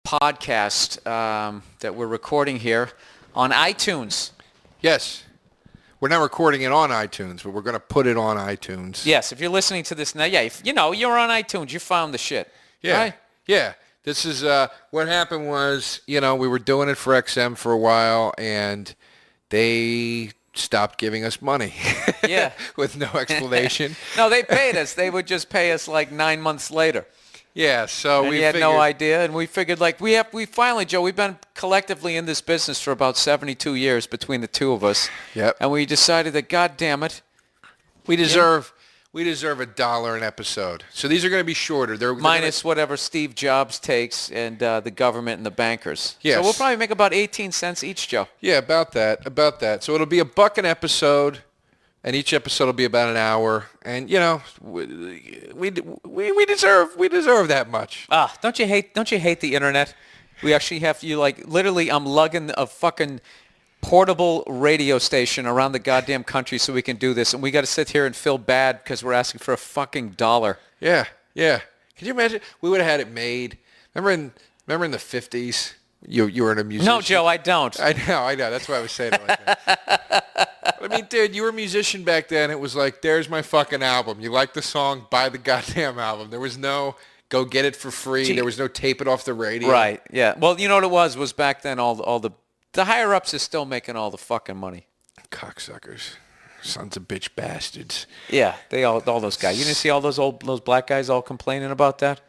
podcast that we're recording here on iTunes. Yes. We're not recording it on iTunes, but we're going to put it on iTunes. Yes, if you're listening to this now, if, you're on iTunes, you found the shit. Yeah. Right? Yeah. This is what happened was, we were doing it for XM for a while, and they stopped giving us money. Yeah. With no explanation. No, they paid us. They would just pay us like 9 months later. Yeah, so and we had no idea, and we figured we finally, Joe, we've been collectively in this business for about 72 years between the two of us. Yep. And we decided that, God damn it, we deserve $1 an episode. So these are going to be shorter. They're minus whatever Steve Jobs takes and the government and the bankers. Yes. So we'll probably make about 18 cents each, Joe. Yeah, about that. So it'll be $1 an episode. And each episode will be about an hour, and we deserve that much. Don't you hate the internet? We actually have literally I'm lugging a fucking portable radio station around the goddamn country so we can do this, and we got to sit here and feel bad because we're asking for a fucking $1. Yeah. Can you imagine? We would have had it made. Remember in the 50s? You were in a musician. No, Joe, I don't. I know. That's why I was saying it like that. I mean, dude, you were a musician back then. It was like, there's my fucking album. You like the song, buy the goddamn album. There was no go get it for free. Gee. There was no tape it off the radio. Right, yeah. Well, you know what it was back then all the higher-ups is still making all the fucking money. Cocksuckers. Sons of bitch bastards. Yeah, all those guys. You didn't see all those black guys all complaining about that?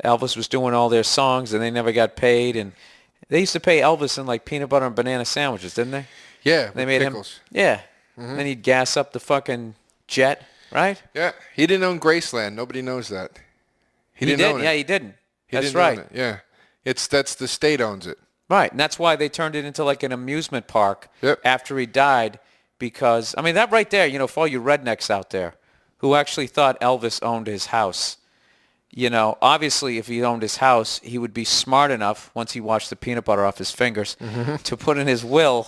Elvis was doing all their songs, and they never got paid, and they used to pay Elvis in peanut butter and banana sandwiches, didn't they? Yeah, they made pickles. Him. Yeah. Mm-hmm. Then he'd gas up the fucking jet, right? Yeah. He didn't own Graceland. Nobody knows that. He didn't own it. Yeah, he didn't. That's didn't right. Own it. Yeah. That's the state owns it. Right, and that's why they turned it into an amusement park after he died, because that right there, for all you rednecks out there who actually thought Elvis owned his house. Obviously, if he owned his house, he would be smart enough, once he washed the peanut butter off his fingers, to put in his will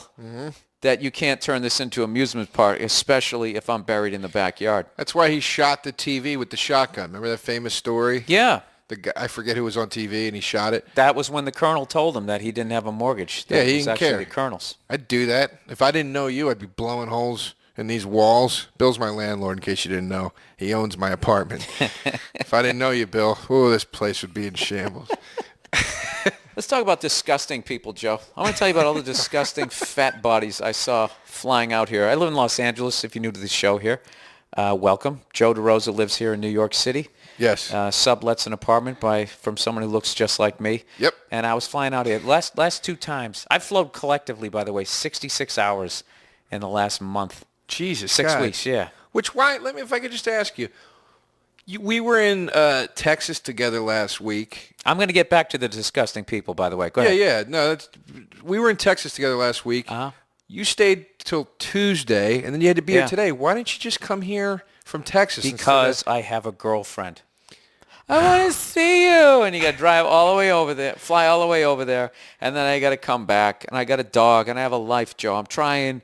that you can't turn this into an amusement park, especially if I'm buried in the backyard. That's why he shot the TV with the shotgun. Remember that famous story? Yeah. The guy, I forget who was on TV, and he shot it. That was when the colonel told him that he didn't have a mortgage. That he was didn't actually care. The colonel's. I'd do that. If I didn't know you, I'd be blowing holes in these walls. Bill's my landlord, in case you didn't know. He owns my apartment. If I didn't know you, Bill, this place would be in shambles. Let's talk about disgusting people, Joe. I want to tell you about all the disgusting fat bodies I saw flying out here. I live in Los Angeles, if you're new to the show here. Welcome. Joe DeRosa lives here in New York City. Yes. Sublets an apartment from someone who looks just like me. Yep. And I was flying out here. Last 2 times. I've flown collectively, by the way, 66 hours in the last month. Jesus, 6 God. weeks, yeah. If I could just ask you, we were in Texas together last week. I'm going to get back to the disgusting people, by the way. Go ahead. Yeah. No, we were in Texas together last week. Uh-huh. You stayed till Tuesday, and then you had to be here today. Why didn't you just come here from Texas? Because I have a girlfriend. I want to see you. And you got to drive all the way over there, fly all the way over there, and then I got to come back, and I got a dog, and I have a life, Joe. I'm trying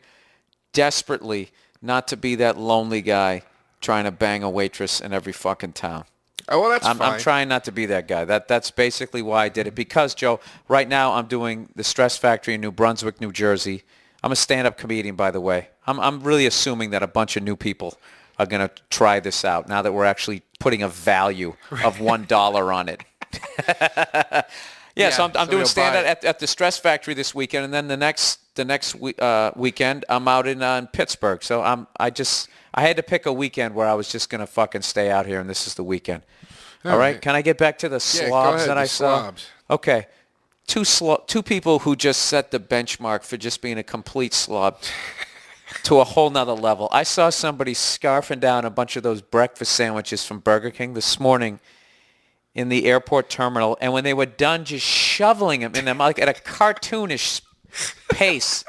desperately not to be that lonely guy trying to bang a waitress in every fucking town. Oh, well, that's fine. I'm trying not to be that guy. That's basically why I did it. Because, Joe, right now I'm doing the Stress Factory in New Brunswick, New Jersey. I'm a stand-up comedian, by the way. I'm really assuming that a bunch of new people are going to try this out now that we're actually putting a value of $1 on it. So I'm doing stand-up at the Stress Factory this weekend, and then the next weekend I'm out in Pittsburgh. So I had to pick a weekend where I was just going to fucking stay out here, and this is the weekend. All right? Can I get back to the slobs that I saw? Slobs. Okay. Two people who just set the benchmark for just being a complete slob to a whole nother level. I saw somebody scarfing down a bunch of those breakfast sandwiches from Burger King this morning in the airport terminal, and when they were done just shoveling them in them at a cartoonish pace,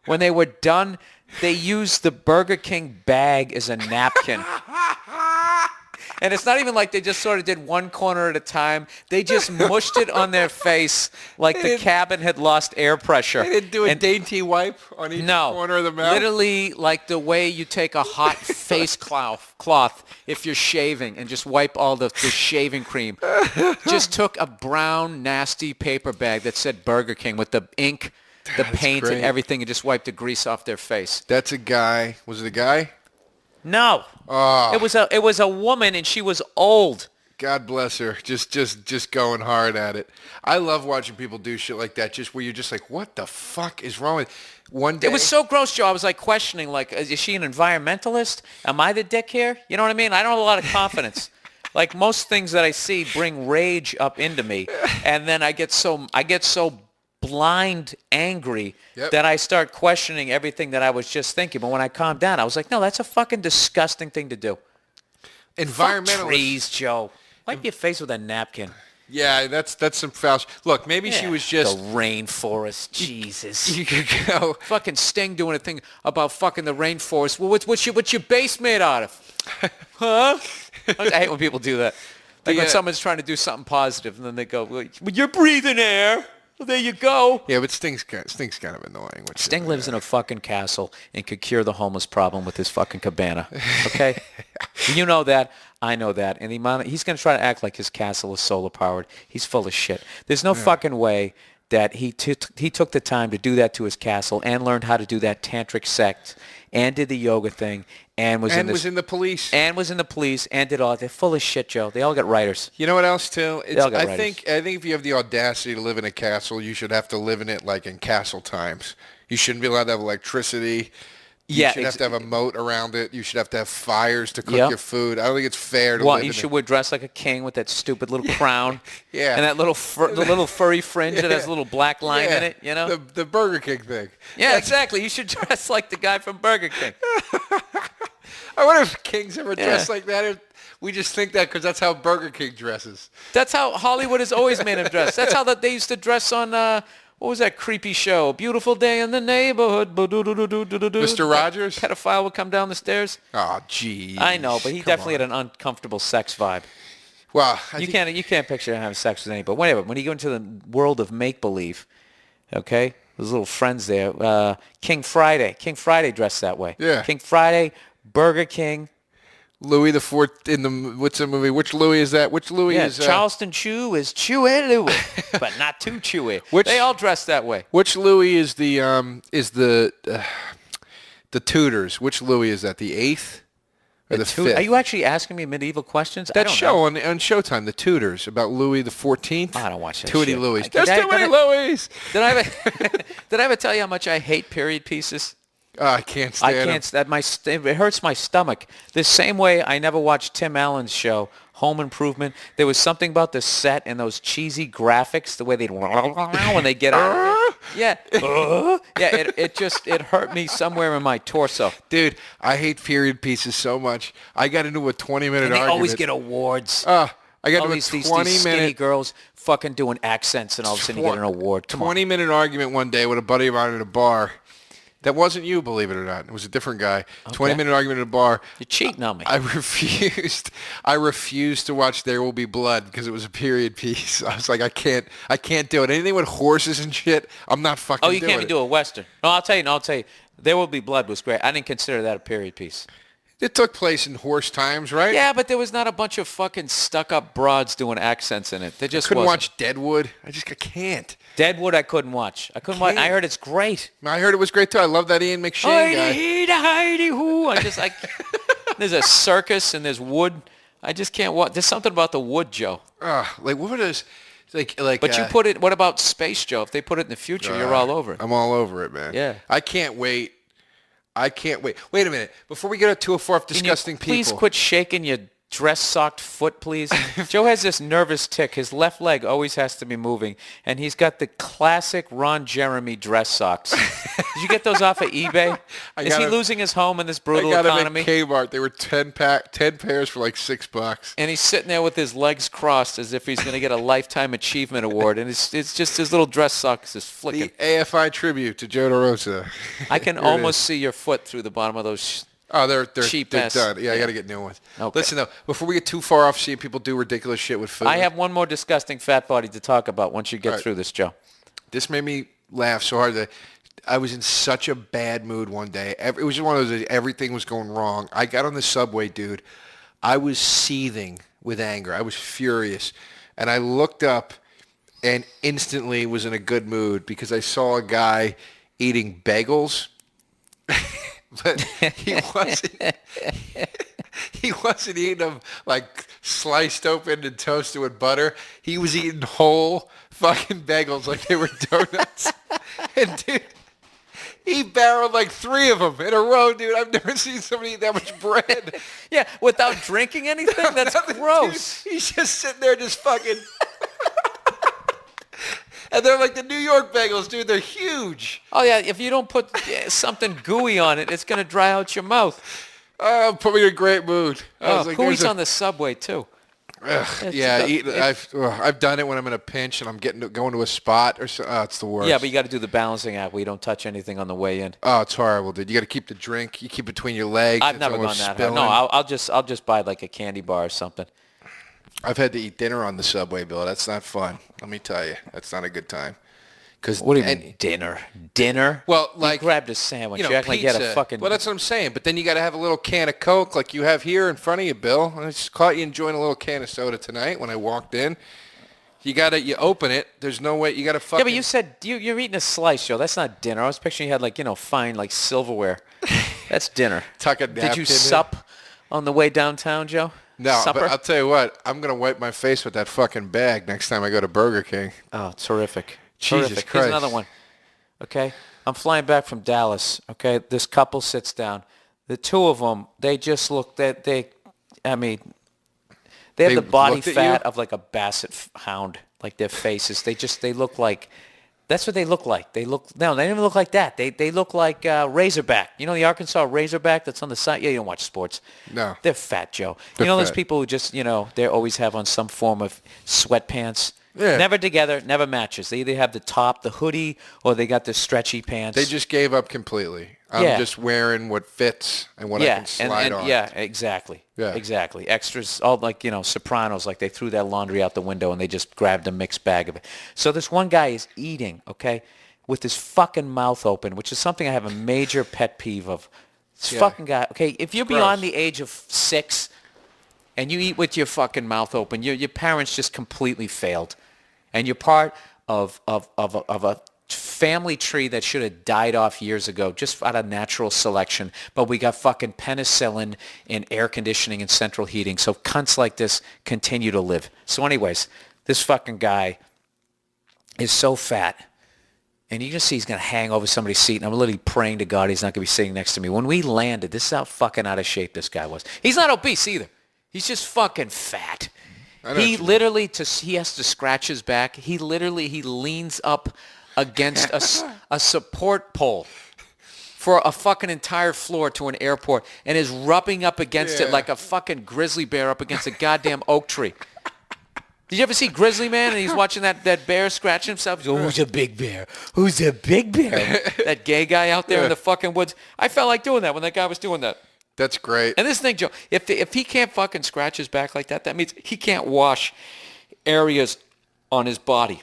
when they were done, they used the Burger King bag as a napkin. And it's not even like they just sort of did one corner at a time. They just mushed it on their face like the cabin had lost air pressure. They didn't do a dainty wipe on each corner of the mouth? Literally like the way you take a hot face cloth if you're shaving and just wipe all the shaving cream. Just took a brown, nasty paper bag that said Burger King with the ink, the paint, and everything, and just wiped the grease off their face. That's a guy. Was it a guy? No. Oh. It was a woman, and she was old. God bless her. Just going hard at it. I love watching people do shit like that, just where you're just like, what the fuck is wrong with one day? It was so gross, Joe. I was like questioning, like, is she an environmentalist? Am I the dick here? You know what I mean? I don't have a lot of confidence. Like most things that I see bring rage up into me, and then I get so blind angry that I start questioning everything that I was just thinking. But when I calmed down, I was like, no, that's a fucking disgusting thing to do. Environmental trees, Joe. Wipe your face with a napkin. Yeah, that's some foul. Look, maybe she was just the rainforest. Jesus, you could go fucking Sting doing a thing about fucking the rainforest. Well, what's your base made out of? Huh? I hate when people do that. Like when someone's trying to do something positive, and then they go, well, you're breathing air. Well, there you go. Yeah, but Sting's kind of annoying. Sting lives in a fucking castle and could cure the homeless problem with his fucking cabana. Okay? You know that. I know that. And he's going to try to act like his castle is solar powered. He's full of shit. There's no fucking way that he took the time to do that to his castle and learned how to do that tantric sect and did the yoga thing and was in the police and did all that. They're full of shit, Joe. They all got writers. You know what else, too? I think if you have the audacity to live in a castle, you should have to live in it like in castle times. You shouldn't be allowed to have electricity. You should have to have a moat around it. You should have to have fires to cook your food. I don't think it's fair to live in it. You should wear dress like a king with that stupid little crown. Yeah. And that little furry fringe that has a little black line in it, you know? The Burger King thing. Yeah, exactly. You should dress like the guy from Burger King. I wonder if kings ever dress like that. We just think that because that's how Burger King dresses. That's how Hollywood has always made him dress. That's how they used to dress on... what was that creepy show? Beautiful Day in the Neighborhood. Mr. Rogers? Pedophile would come down the stairs. Oh, geez. I know, but he definitely had an uncomfortable sex vibe. Well, you can't picture him having sex with anybody. Whatever. When you go into the world of make-believe, okay, there's little friends there. King Friday dressed that way. Yeah. King Friday, Burger King. Louis the Fourth in the what's the movie? Which Louis is that? Which Louis is? Charleston Chew is Chewy Louis, but not too chewy. They all dress that way. Which Louis is the Tudors? Which Louis is that? The 8th or the 5th? Are you actually asking me medieval questions? That show on Showtime, The Tudors, about Louis the 14th. I don't watch that. Too many Louis. There's too many Louis. Did I ever tell you how much I hate period pieces? I can't stand them. It hurts my stomach. The same way I never watched Tim Allen's show, Home Improvement. There was something about the set and those cheesy graphics, the way they'd when they get out of it. Yeah. It hurt me somewhere in my torso. Dude, I hate period pieces so much. I got into a 20-minute argument. They always get awards. I got into a these skinny girls fucking doing accents and all of a sudden you get an award. 20-minute argument one day with a buddy of mine at a bar. That wasn't you, believe it or not. It was a different guy. Okay. 20-minute argument at a bar. You're cheating on me. I refused to watch There Will Be Blood because it was a period piece. I was like, I can't do it. Anything with horses and shit, I'm not fucking doing it. Oh, you can't do a Western. No, I'll tell you. There Will Be Blood was great. I didn't consider that a period piece. It took place in horse times, right? Yeah, but there was not a bunch of fucking stuck-up broads doing accents in it. There just couldn't wasn't. watch Deadwood. I can't. Deadwood I couldn't watch. Watch. I heard it's great. I heard it was great too. I love that Ian McShane guy. Heidi-hoo. There's a circus and there's wood. I just can't watch. There's something about the wood, Joe. Like what is like? But you put it. What about space, Joe? If they put it in the future, you're all over it. I'm all over it, man. Yeah. I can't wait. Wait a minute. Before we get too far off disgusting people. Please quit shaking your dress-socked foot, please. Joe has this nervous tick. His left leg always has to be moving, and he's got the classic Ron Jeremy dress socks. Did you get those off of eBay? Is he losing his home in this brutal economy? I got them at Kmart. They were 10 pairs for like $6. And he's sitting there with his legs crossed as if he's going to get a Lifetime Achievement Award, and it's just his little dress socks is flicking. The AFI tribute to Joe DeRosa. I can almost see your foot through the bottom of those Oh, they're cheap they're ass. done. Yeah, I got to get new ones. Okay. Listen though, before we get too far off seeing people do ridiculous shit with food. I have one more disgusting fat body to talk about once you get All right. through this, Joe. This made me laugh so hard that I was in such a bad mood one day. It was just one of those days everything was going wrong. I got on the subway, dude. I was seething with anger. I was furious. And I looked up and instantly was in a good mood because I saw a guy eating bagels. But he wasn't eating them like sliced open and toasted with butter. He was eating whole fucking bagels like they were donuts. And dude, he barreled like 3 of them in a row, dude. I've never seen somebody eat that much bread. Yeah, without drinking anything? That's gross. Dude, he's just sitting there just fucking... And they're like the New York bagels, dude. They're huge. Oh, yeah, if you don't put something gooey on it, it's going to dry out your mouth. Oh, put me in a great mood. I was like, who eats on the subway, too? Yeah, I've done it when I'm in a pinch and I'm going to a spot or so. Oh, it's the worst. Yeah, but you got to do the balancing act where you don't touch anything on the way in. Oh, it's horrible, dude. You got to keep the drink. You keep between your legs. I've never gone that hard. No, I'll just buy like a candy bar or something. I've had to eat dinner on the subway, Bill. That's not fun. Let me tell you, that's not a good time. What do you mean dinner? Dinner? Well, like you grabbed a sandwich. You act pizza. like you had a fucking. Well, that's what I'm saying. But then you got to have a little can of Coke, like you have here in front of you, Bill. I just caught you enjoying a little can of soda tonight when I walked in. You open it. There's no way. You got to fucking. Yeah, but you said you're eating a slice, Joe. That's not dinner. I was picturing you had like fine like silverware. That's dinner. Tuck a Did napkin you in. sup on the way downtown, Joe? No, Supper? but I'll tell you what. I'm gonna wipe my face with that fucking bag next time I go to Burger King. Oh, terrific. Jesus terrific. Christ. Here's another one. Okay, I'm flying back from Dallas. Okay, this couple sits down. The two of them, they just look. They have They the body looked at fat you? of like a basset hound. Like their faces, they look like. That's what they look like. They don't even look like that. They look like Razorback. You know the Arkansas Razorback that's on the side? Yeah, you don't watch sports. No. They're fat, Joe. They're those fat. people who just, they always have on some form of sweatpants. Yeah. Never together, never matches. They either have the top, the hoodie, or they got the stretchy pants. They just gave up completely. I'm just wearing what fits and what I can slide on. Yeah, exactly. Yeah. Exactly. Extras, all like, Sopranos, like they threw that laundry out the window and they just grabbed a mixed bag of it. So this one guy is eating, okay, with his fucking mouth open, which is something I have a major pet peeve of. This fucking guy, okay, if you're beyond the age of 6 and you eat with your fucking mouth open, your parents just completely failed. And you're part of a family tree that should have died off years ago just out of natural selection. But we got fucking penicillin and air conditioning and central heating. So cunts like this continue to live. So anyways, this fucking guy is so fat. And you just see he's going to hang over somebody's seat. And I'm literally praying to God he's not going to be sitting next to me. When we landed, this is how fucking out of shape this guy was. He's not obese either. He's just fucking fat. He literally, he has to scratch his back. He leans up against a support pole for a fucking entire floor to an airport and is rubbing up against it like a fucking grizzly bear up against a goddamn oak tree. Did you ever see Grizzly Man and he's watching that bear scratching himself? He's going, who's a big bear? Who's a big bear? That gay guy out there in the fucking woods. I felt like doing that when that guy was doing that. That's great. And this thing, Joe, if he can't fucking scratch his back like that, that means he can't wash areas on his body.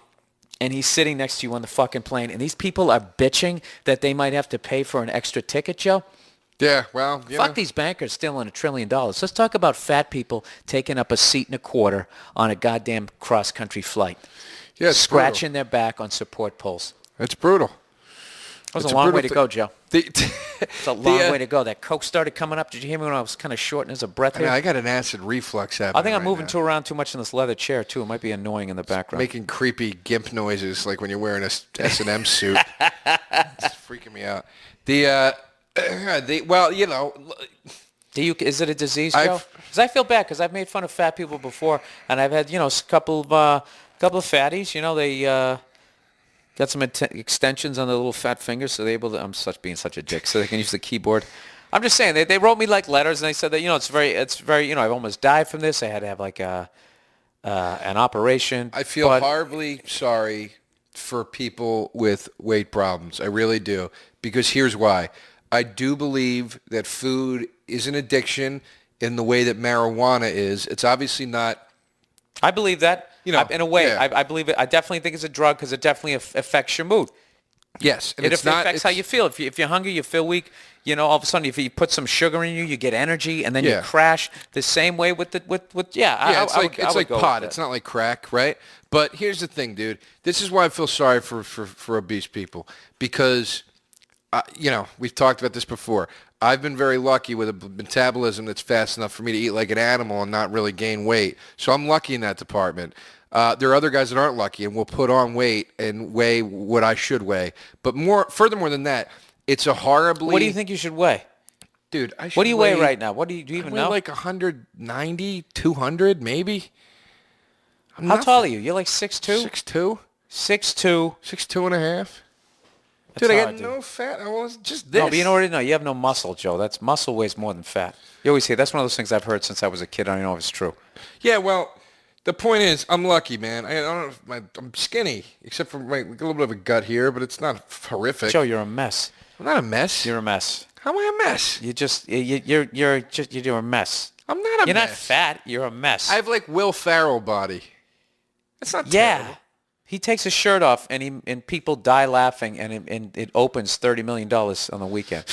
And he's sitting next to you on the fucking plane. And these people are bitching that they might have to pay for an extra ticket, Joe. Yeah, well, Fuck these bankers stealing $1 trillion. Let's talk about fat people taking up a seat and a quarter on a goddamn cross-country flight. Yeah, it's scratching brutal. their back on support poles. It's brutal. That was a long way to go, Joe. It's a long way way to go. That Coke started coming up. Did you hear me when I was kind of shorting as a breath here? I got an acid reflux happening. I think I'm right moving around too much in this leather chair, too. It might be annoying in the background. Making creepy gimp noises like when you're wearing a S&M suit. It's freaking me out. Is it a disease, Joe? Because I feel bad because I've made fun of fat people before, and I've had, a couple of fatties, they got some extensions on their little fat fingers, so they're able to, being such a dick, so they can use the keyboard. I'm just saying, they wrote me like letters, and they said that, it's very, I've almost died from this. I had to have like an operation. I feel horribly sorry for people with weight problems. I really do. Because here's why. I do believe that food is an addiction in the way that marijuana is. It's obviously not. I believe that. In a way, yeah. I believe it. I definitely think it's a drug because it definitely affects your mood. Yes, and It affects how you feel. If you're hungry, you feel weak. All of a sudden, if you put some sugar in you get energy, and then you crash. The same way with it's like pot. It's not like crack, right? But here's the thing, dude. This is why I feel sorry for obese people because, we've talked about this before. I've been very lucky with a metabolism that's fast enough for me to eat like an animal and not really gain weight. So I'm lucky in that department. There are other guys that aren't lucky and will put on weight and weigh what I should weigh. But furthermore than that, it's a horribly... What do you think you should weigh? Dude, I should What do you weigh right now? Do you even know? Like 190, 200 maybe. How tall are you? You're like 6'2"? 6'2". 6'2". 6'2 and a half. Dude, I got no fat. I was just this. No, but you know what? No, you have no muscle, Joe. That's muscle weighs more than fat. You always hear that's one of those things I've heard since I was a kid. I don't know if it's true. Yeah, well, the point is, I'm lucky, man. I don't know. I'm skinny, except for a little bit of a gut here, but it's not horrific. Joe, you're a mess. I'm not a mess. You're a mess. How am I a mess? You're a mess. I'm not a mess. You're not fat. You're a mess. I have like Will Ferrell body. That's not terrible. He takes his shirt off and people die laughing and it opens $30 million on the weekend.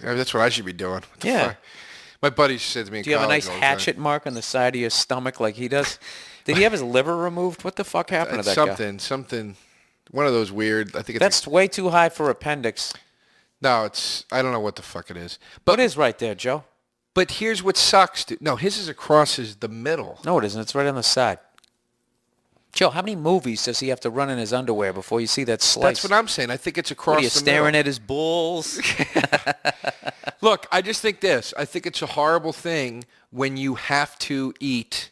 That's what I should be doing. What the Yeah. fuck? My buddy said to me in Do you have a college nice all the time, hatchet mark on the side of your stomach like he does? Did he have his liver removed? What the fuck happened to that guy? Something, one of those weird, I think it's... That's way too high for appendix. No, I don't know what the fuck it is. But it is right there, Joe. But here's what sucks, dude. No, his is across the middle. No, it isn't. It's right on the side. Joe, how many movies does he have to run in his underwear before you see that slice? That's what I'm saying. I think it's across what, are you the staring middle. at his balls? Look, I just think this. I think it's a horrible thing when you have to eat,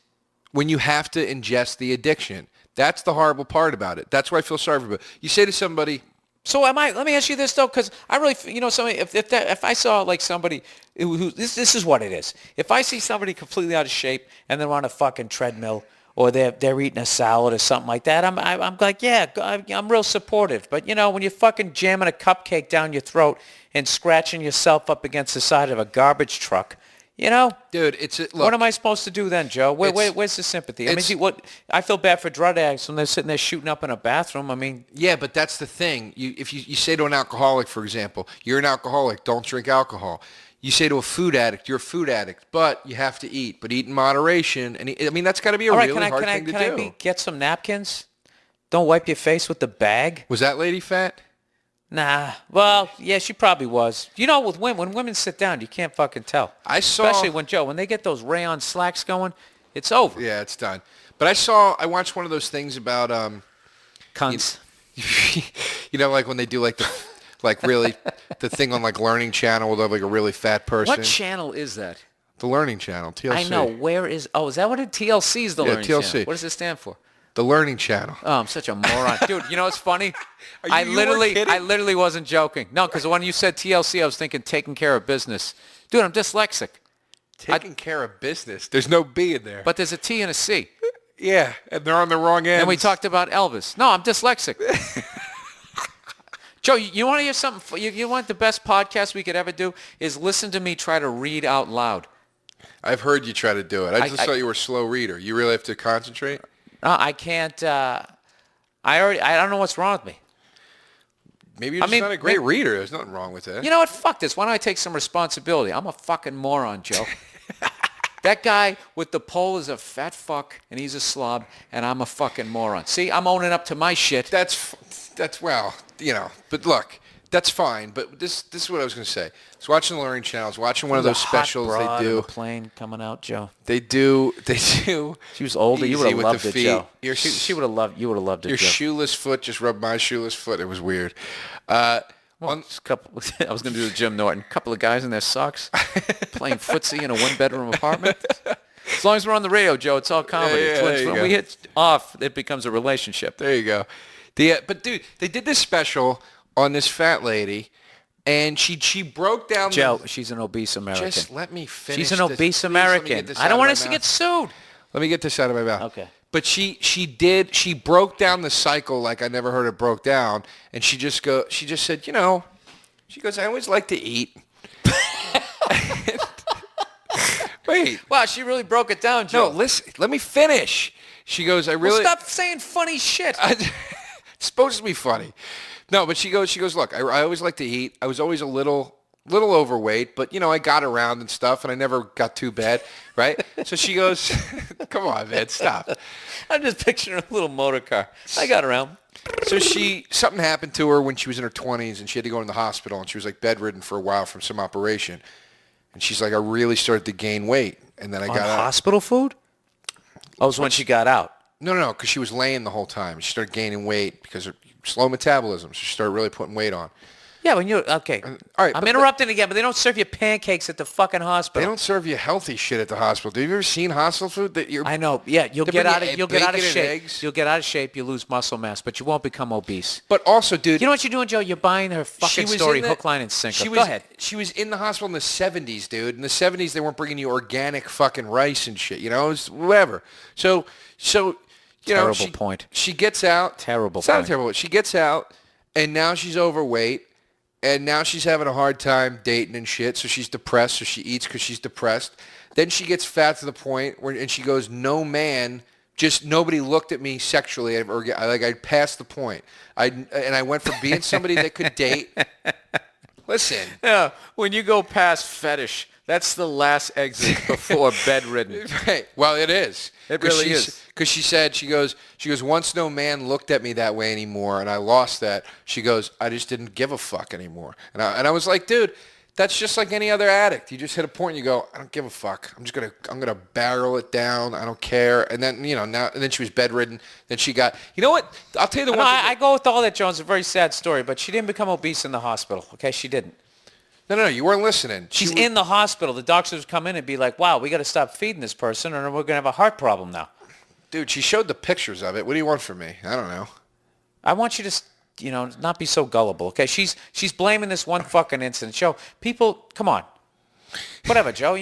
when you have to ingest the addiction. That's the horrible part about it. That's why I feel sorry for people. You say to somebody... So let me ask you this though, because I really, somebody, if I saw like somebody who this is what it is. If I see somebody completely out of shape and they're on a fucking treadmill or they're eating a salad or something like that, I'm like, yeah, I'm real supportive. But when you're fucking jamming a cupcake down your throat and scratching yourself up against the side of a garbage truck. Dude, look, what am I supposed to do then, Joe? Where's the sympathy? I mean, I feel bad for drug addicts when they're sitting there shooting up in a bathroom. I mean, yeah, but that's the thing. If you say to an alcoholic, for example, you're an alcoholic, don't drink alcohol. You say to a food addict, you're a food addict, but you have to eat, but eat in moderation. And I mean, that's got to be a really hard thing to do. Can I get some napkins? Don't wipe your face with the bag. Was that lady fat? Nah. Well, yeah, she probably was. With women, when women sit down, you can't fucking tell. Especially when they get those rayon slacks going, it's over. Yeah, it's done. But I watched one of those things about cunts. Like when they do like the thing on like Learning Channel with like a really fat person. What channel is that? The Learning Channel, TLC. I know. Is that what TLC is? The Learning TLC. Channel. What does it stand for? The Learning Channel. Oh, I'm such a moron. Dude, what's funny? I literally wasn't joking. No, because when you said TLC, I was thinking taking care of business. Dude, I'm dyslexic. Taking care of business. There's no B in there. But there's a T and a C. Yeah, and they're on the wrong end. And we talked about Elvis. No, I'm dyslexic. Joe, you want to hear something? You want the best podcast we could ever do is listen to me try to read out loud. I've heard you try to do it. I just thought you were a slow reader. You really have to concentrate? No, I can't. I don't know what's wrong with me. Maybe you're just not a great reader. There's nothing wrong with that. You know what? Fuck this. Why don't I take some responsibility? I'm a fucking moron, Joe. That guy with the pole is a fat fuck, and he's a slob, and I'm a fucking moron. See, I'm owning up to my shit. That's well, but look, that's fine. But this is what I was going to say. I was watching the Learning Channel. I was watching one of those specials they do. The plane coming out, Joe. They do. She was older. You would have loved it, Joe. She would have loved. You would have loved it. Your Joe. shoeless foot just rubbed my shoeless foot. It was weird. I was going to do the Jim Norton. A couple of guys in their socks playing footsie in a one-bedroom apartment. As long as we're on the radio, Joe, it's all comedy. Yeah, when we hit off, it becomes a relationship. There you go. But dude, they did this special on this fat lady, and she broke down. Joe, she's an obese American. Just let me finish. She's an obese American. I don't want us to get sued. Let me get this out of my mouth. Okay. But she broke down the cycle like I never heard it broke down, and she just said, she goes, I always like to eat, Wait. Wow, she really broke it down, Joe. No, listen. Let me finish. She goes, I really... Well, stop saying funny shit. It's supposed to be funny. No, but she goes, look, I always like to eat. I was always a little overweight, but, I got around and stuff, and I never got too bad, right? So she goes, come on, man, stop. I'm just picturing a little motor car. I got around. So something happened to her when she was in her 20s, and she had to go in the hospital, and she was, like, bedridden for a while from some operation. And she's like, I really started to gain weight, and then I got out. Hospital food? Oh, it was when she got out. No, because she was laying the whole time. She started gaining weight because of slow metabolism, so she started really putting weight on. Yeah, when you're... Okay. All right, I'm interrupting again, but they don't serve you pancakes at the fucking hospital. They don't serve you healthy shit at the hospital. Have you ever seen hospital food? I know. Yeah, you'll get out of shape. Eggs. You'll get out of shape. You lose muscle mass, but you won't become obese. But also, dude... You know what you're doing, Joe? You're buying her fucking story hook, line, and sinker. Go ahead. She was in the hospital in the 70s, dude. In the 70s, they weren't bringing you organic fucking rice and shit. It was whatever. So Terrible point. She gets out. Terrible It's not point. terrible. She gets out, and now she's overweight, and now she's having a hard time dating and shit, so she's depressed, so she eats because she's depressed. Then she gets fat to the point where, and she goes, no man, just nobody looked at me sexually. I passed the point. I went from being somebody that could date. Listen. Yeah, when you go past fetish, that's the last exit before bedridden. Right. Well, it is. It really is. Because she said, she goes, once no man looked at me that way anymore, and I lost that. She goes, I just didn't give a fuck anymore. And I was like, dude, that's just like any other addict. You just hit a point and you go, I don't give a fuck. I'm gonna barrel it down. I don't care. And then, and then she was bedridden. Then she got, you know what? I'll tell you the one thing. I go with all that, Jones. It's a very sad story, but she didn't become obese in the hospital. Okay, she didn't. No, you weren't listening. She's in the hospital. The doctors would come in and be like, wow, we got to stop feeding this person or we're going to have a heart problem now. Dude, she showed the pictures of it. What do you want from me? I don't know. I want you to, not be so gullible, okay? She's blaming this one fucking incident. Joe, people, come on. Whatever, Joe,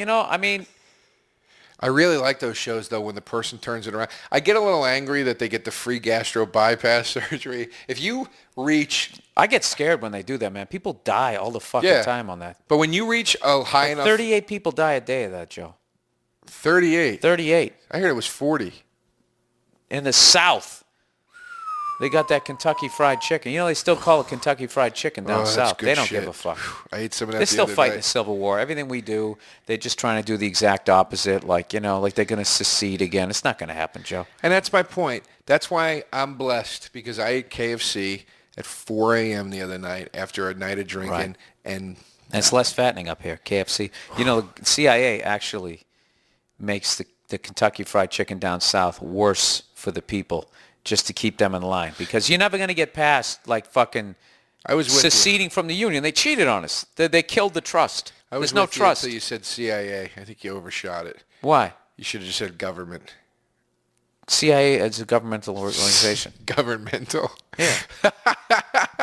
I really like those shows, though, when the person turns it around. I get a little angry that they get the free gastro bypass surgery. If you reach... I get scared when they do that, man. People die all the fucking time on that. But when you reach a high enough... 38 people die a day of that, Joe. 38? 38. I heard it was 40. In the South. They got that Kentucky Fried Chicken. They still call it Kentucky Fried Chicken down south. They don't give a fuck. I ate some of that They're still fighting the Civil War. Everything we do, they're just trying to do the exact opposite. Like they're going to secede again. It's not going to happen, Joe. And that's my point. That's why I'm blessed, because I ate KFC at 4 a.m. the other night after a night of drinking. Right. And it's less fattening up here, KFC. The CIA actually makes the Kentucky Fried Chicken down south worse for the people, just to keep them in line, because you're never going to get past like fucking seceding from the Union. They cheated on us. They killed the trust. There's no trust. So you said CIA. I think you overshot it. Why? You should have just said government. CIA is a governmental organization. Governmental. Yeah.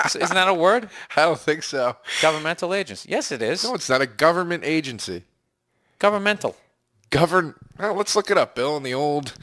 Isn't that a word? I don't think so. Governmental agency. Yes, it is. No, it's not a government agency. Governmental. Well, let's look it up, Bill, on the old...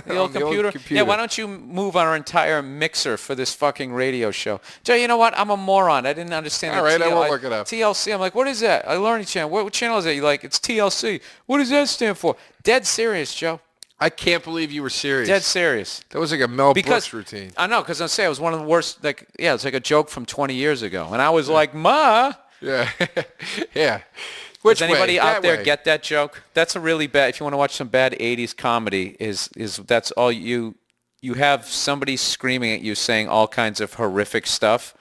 The old computer. Yeah, why don't you move our entire mixer for this fucking radio show? Joe, you know what? I'm a moron. I didn't understand All right, I won't look it up. TLC. I'm like, what is that? I learned channel. What channel is that? You're like, it's TLC. What does that stand for? Dead serious, Joe. I can't believe you were serious. Dead serious. That was like a Mel Brooks routine. I know, because I say it was one of the worst. It's like a joke from 20 years ago, and I was like, Ma. Yeah, yeah. Does anybody out there get that joke? That's a really bad. If you want to watch some bad '80s comedy, is that's all you have somebody screaming at you saying all kinds of horrific stuff,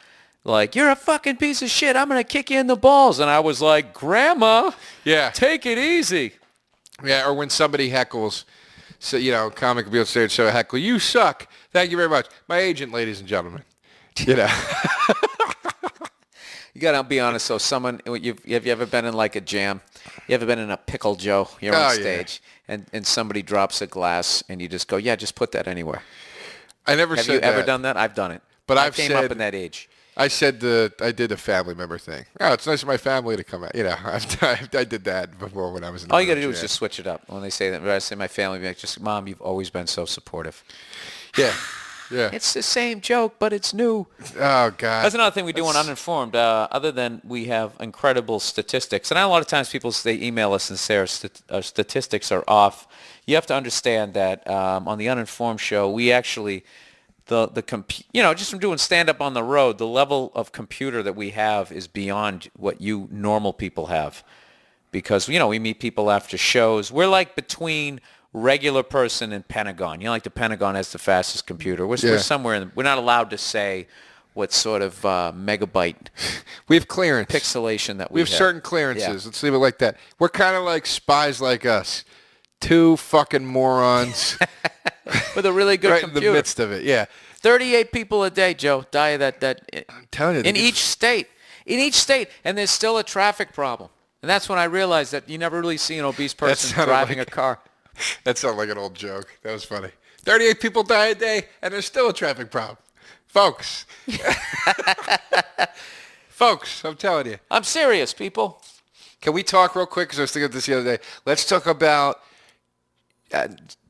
like "You're a fucking piece of shit. I'm gonna kick you in the balls," and I was like, "Grandma, take it easy." Yeah, or when somebody heckles, so comic will be on stage, so heckle, "You suck. Thank you very much, my agent, ladies and gentlemen." You gotta be honest though. Have you ever been in like a jam? You ever been in a pickle, Joe? You're on stage and somebody drops a glass and you just go, yeah, just put that anywhere. I never said that. Have you ever done that? I've done it. But I came up in that age. I said I did a family member thing. Oh, it's nice of my family to come out. I did that before when I was in all you gotta do is just switch it up. When they say that, I say my family, like, just Mom, you've always been so supportive. Yeah. Yeah. It's the same joke, but it's new. Oh, God. That's another thing we do on Uninformed. Other than we have incredible statistics, and a lot of times people they email us and say our statistics are off. You have to understand that on the Uninformed show, we actually just from doing stand up on the road, the level of computer that we have is beyond what you normal people have, because we meet people after shows. We're like between regular person and Pentagon. Like the Pentagon has the fastest computer. We're somewhere we're not allowed to say what sort of megabyte we have clearance pixelation that we have certain clearances. Let's leave it like that. We're kind of like spies like us, two fucking morons with a really good right computer in the midst of it. Yeah, 38 people a day, Joe, die of that I'm telling you, in each state, and there's still a traffic problem. And that's when I realized that you never really see an obese person driving a car. That sounded like an old joke. That was funny. 38 people die a day, and there's still a traffic problem. Folks. Folks, I'm telling you. I'm serious, people. Can we talk real quick? Because I was thinking of this the other day. Let's talk about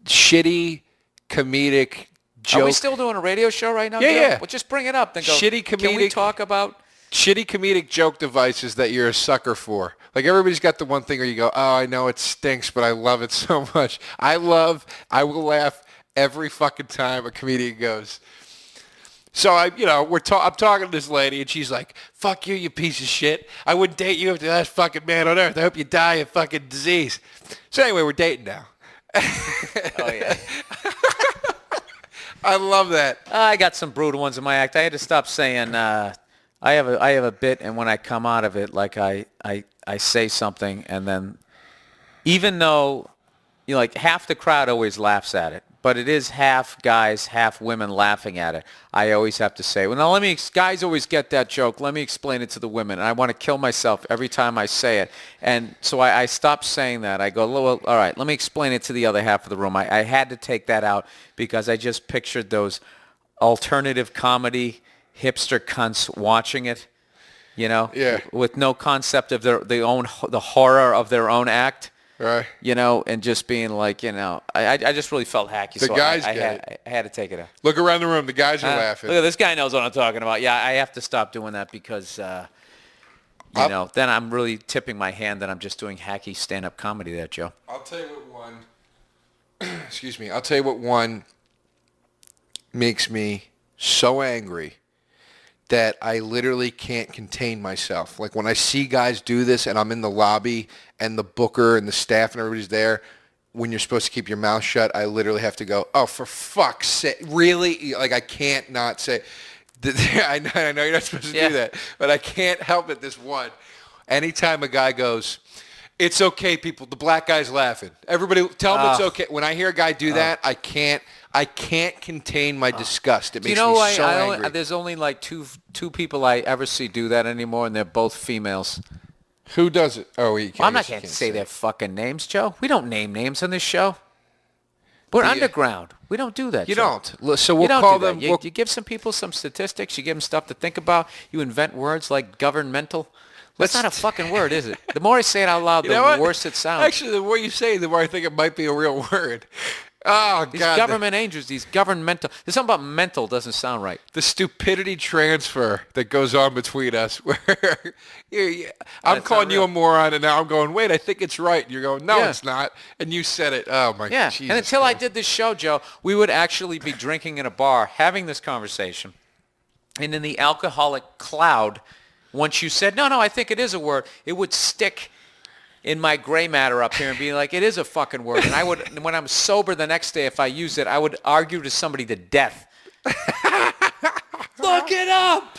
shitty comedic joke. Are we still doing a radio show right now, Yeah, Joe? yeah. Well, just bring it up. Then go, Shitty can we comedic- talk about... Shitty comedic joke devices that you're a sucker for. Like everybody's got the one thing where you go, oh, I know it stinks, but I love it so much. I will laugh every fucking time a comedian goes. So I'm talking to this lady and she's like, fuck you, you piece of shit. I wouldn't date you if the last fucking man on earth. I hope you die of fucking disease. So anyway, we're dating now. Oh, yeah. I love that. I got some brutal ones in my act. I had to stop saying... I have a bit, and when I come out of it, like I say something, and then even though like half the crowd always laughs at it, but it is half guys, half women laughing at it. I always have to say, well, now guys always get that joke. Let me explain it to the women, and I want to kill myself every time I say it. And so I stopped saying that. I go, well, all right, let me explain it to the other half of the room. I had to take that out because I just pictured those alternative comedy hipster cunts watching it, with no concept of the horror of their own act, right? And just being like, I just really felt hacky. The so guys I had to take it out. Look around the room. The guys are laughing. Look at this guy knows what I'm talking about. Yeah, I have to stop doing that because, then I'm really tipping my hand that I'm just doing hacky stand-up comedy there, Joe. I'll tell you what one. Excuse me. I'll tell you what one makes me so angry that I literally can't contain myself. Like when I see guys do this and I'm in the lobby and the booker and the staff and everybody's there, when you're supposed to keep your mouth shut, I literally have to go, oh, for fuck's sake. Really? Like I can't not say. I know you're not supposed to do that, but I can't help it this one. Anytime a guy goes, it's okay, people. The black guy's laughing. Everybody tell him it's okay. When I hear a guy do that, I can't contain my disgust. It makes me so angry. There's only like two people I ever see do that anymore, and they're both females. Who does it? Oh, I'm not going to say their fucking names, Joe. We don't name names on this show. We're underground. We don't do that. You Joe. don't. So we'll call them. You give some people some statistics. You give them stuff to think about. You invent words like governmental. That's not a fucking word, is it? The more I say it out loud, the worse it sounds. Actually, the more you say it, the more I think it might be a real word. Oh, these God. Government angels, these governmental. There's something about mental doesn't sound right. The stupidity transfer that goes on between us where I'm calling you a moron and now I'm going, wait, I think it's right. And you're going, no, it's not. And you said it. Oh, my God. Yeah, Jesus and until Christ. I did this show, Joe, we would actually be drinking in a bar, having this conversation. And in the alcoholic cloud, once you said, no, I think it is a word, it would stick in my gray matter up here and be like, it is a fucking word. And I would, when I'm sober the next day, if I use it, I would argue to somebody to death. Look it up.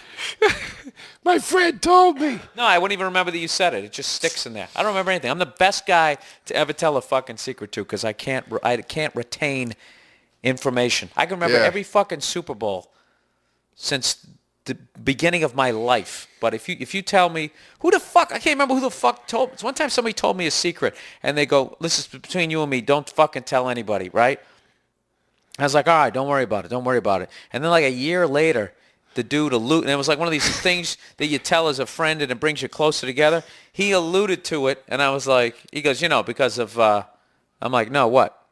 My friend told me. No, I wouldn't even remember that you said it. It just sticks in there. I don't remember anything. I'm the best guy to ever tell a fucking secret to because I can't retain information. I can remember every fucking Super Bowl since the beginning of my life. But if you tell me who the fuck, I can't remember who the fuck told me. One time somebody told me a secret and they go, this is between you and me, don't fucking tell anybody, right? I was like, all right, don't worry about it. And then like a year later, the dude alluded, and it was like one of these things that you tell as a friend and it brings you closer together. He alluded to it and I was like, he goes, because of, I'm like, no, what?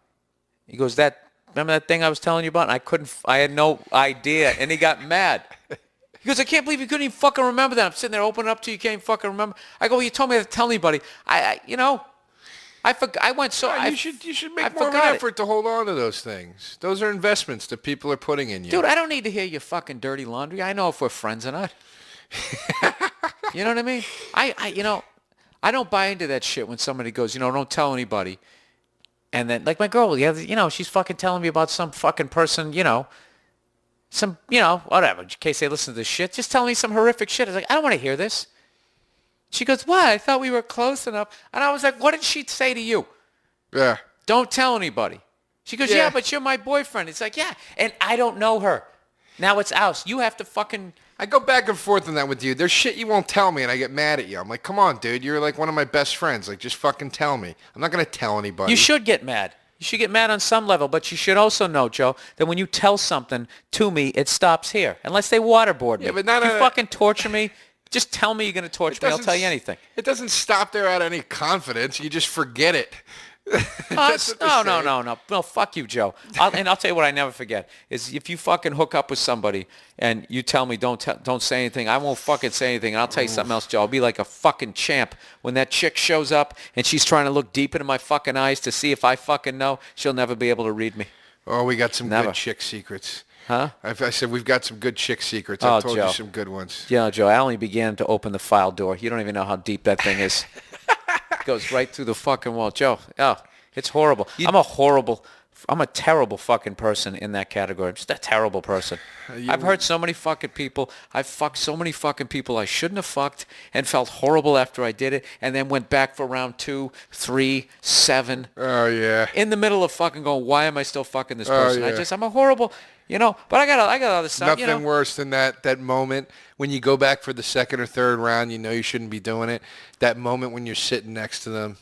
He goes, that remember that thing I was telling you about? And I had no idea, and he got mad. He goes, I can't believe you couldn't even fucking remember that. I'm sitting there opening up to you, you can't even fucking remember. I go, well, you told me to tell anybody. I forgot. I went so. You should make more of an effort to hold on to those things. Those are investments that people are putting in you. Dude, I don't need to hear your fucking dirty laundry. I know if we're friends or not. You know what I mean? I don't buy into that shit when somebody goes, don't tell anybody. And then, like my girl, she's fucking telling me about some fucking person, whatever. In case they listen to this shit, just tell me some horrific shit. I was like, I don't want to hear this. She goes, what? I thought we were close enough. And I was like, what did she say to you? Yeah. Don't tell anybody. She goes, yeah, but you're my boyfriend. It's like, yeah. And I don't know her. Now it's ours. You have to fucking... I go back and forth on that with you. There's shit you won't tell me, and I get mad at you. I'm like, come on, dude. You're like one of my best friends. Like, just fucking tell me. I'm not going to tell anybody. You should get mad. You should get mad on some level, but you should also know, Joe, that when you tell something to me, it stops here. Unless they waterboard me. Yeah, but not if you fucking torture me, just tell me you're going to torture me. I'll tell you anything. It doesn't stop there out of any confidence. You just forget it. No, fuck you, Joe. And I'll tell you what I never forget is if you fucking hook up with somebody and you tell me don't say anything, I won't fucking say anything. And I'll tell you something else, Joe. I'll be like a fucking champ when that chick shows up and she's trying to look deep into my fucking eyes to see if I fucking know. She'll never be able to read me. Oh, we got some good chick secrets. Huh? I said we've got some good chick secrets. I told you some good ones. Yeah, Joe, I only began to open the file door. You don't even know how deep that thing is. It goes right through the fucking wall. Joe, it's horrible. I'm a terrible fucking person in that category. I'm just a terrible person. I've hurt so many fucking people. I've fucked so many fucking people I shouldn't have fucked and felt horrible after I did it and then went back for round 2, 3, 7. Oh, yeah. In the middle of fucking going, why am I still fucking this person? Yeah. I'm a horrible... but I got other stuff. Nothing worse than that moment when you go back for the second or third round, you shouldn't be doing it. That moment when you're sitting next to them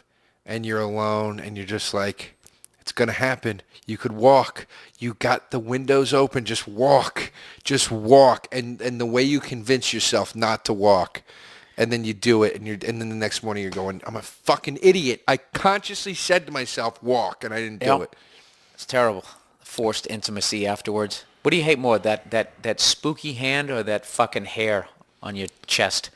and you're alone and you're just like, it's going to happen. You could walk. You got the windows open. Just walk. Just walk. And the way you convince yourself not to walk, and then you do it, and then the next morning you're going, I'm a fucking idiot. I consciously said to myself, walk, and I didn't do it. It's terrible. Forced intimacy afterwards. What do you hate more, that spooky hand or that fucking hair on your chest?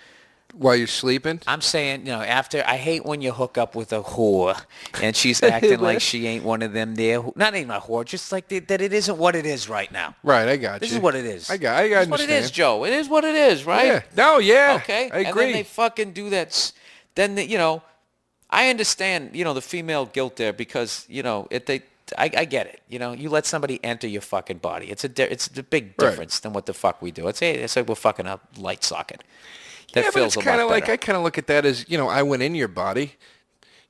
While you're sleeping? I'm saying, after, I hate when you hook up with a whore and she's acting like she ain't one of them there. Not even a whore, just like that it isn't what it is right now. Right, I got you. This is what it is. I got This is what it is, Joe. It is what it is, right? Yeah. No, yeah. Okay. I agree. And then they fucking do that. Then, I understand, the female guilt there because, I get it. You let somebody enter your fucking body. It's a big difference than what the fuck we do. It's like we're fucking a light socket. That but feels it's kind of like, I I kind of look at that as, I went in your body.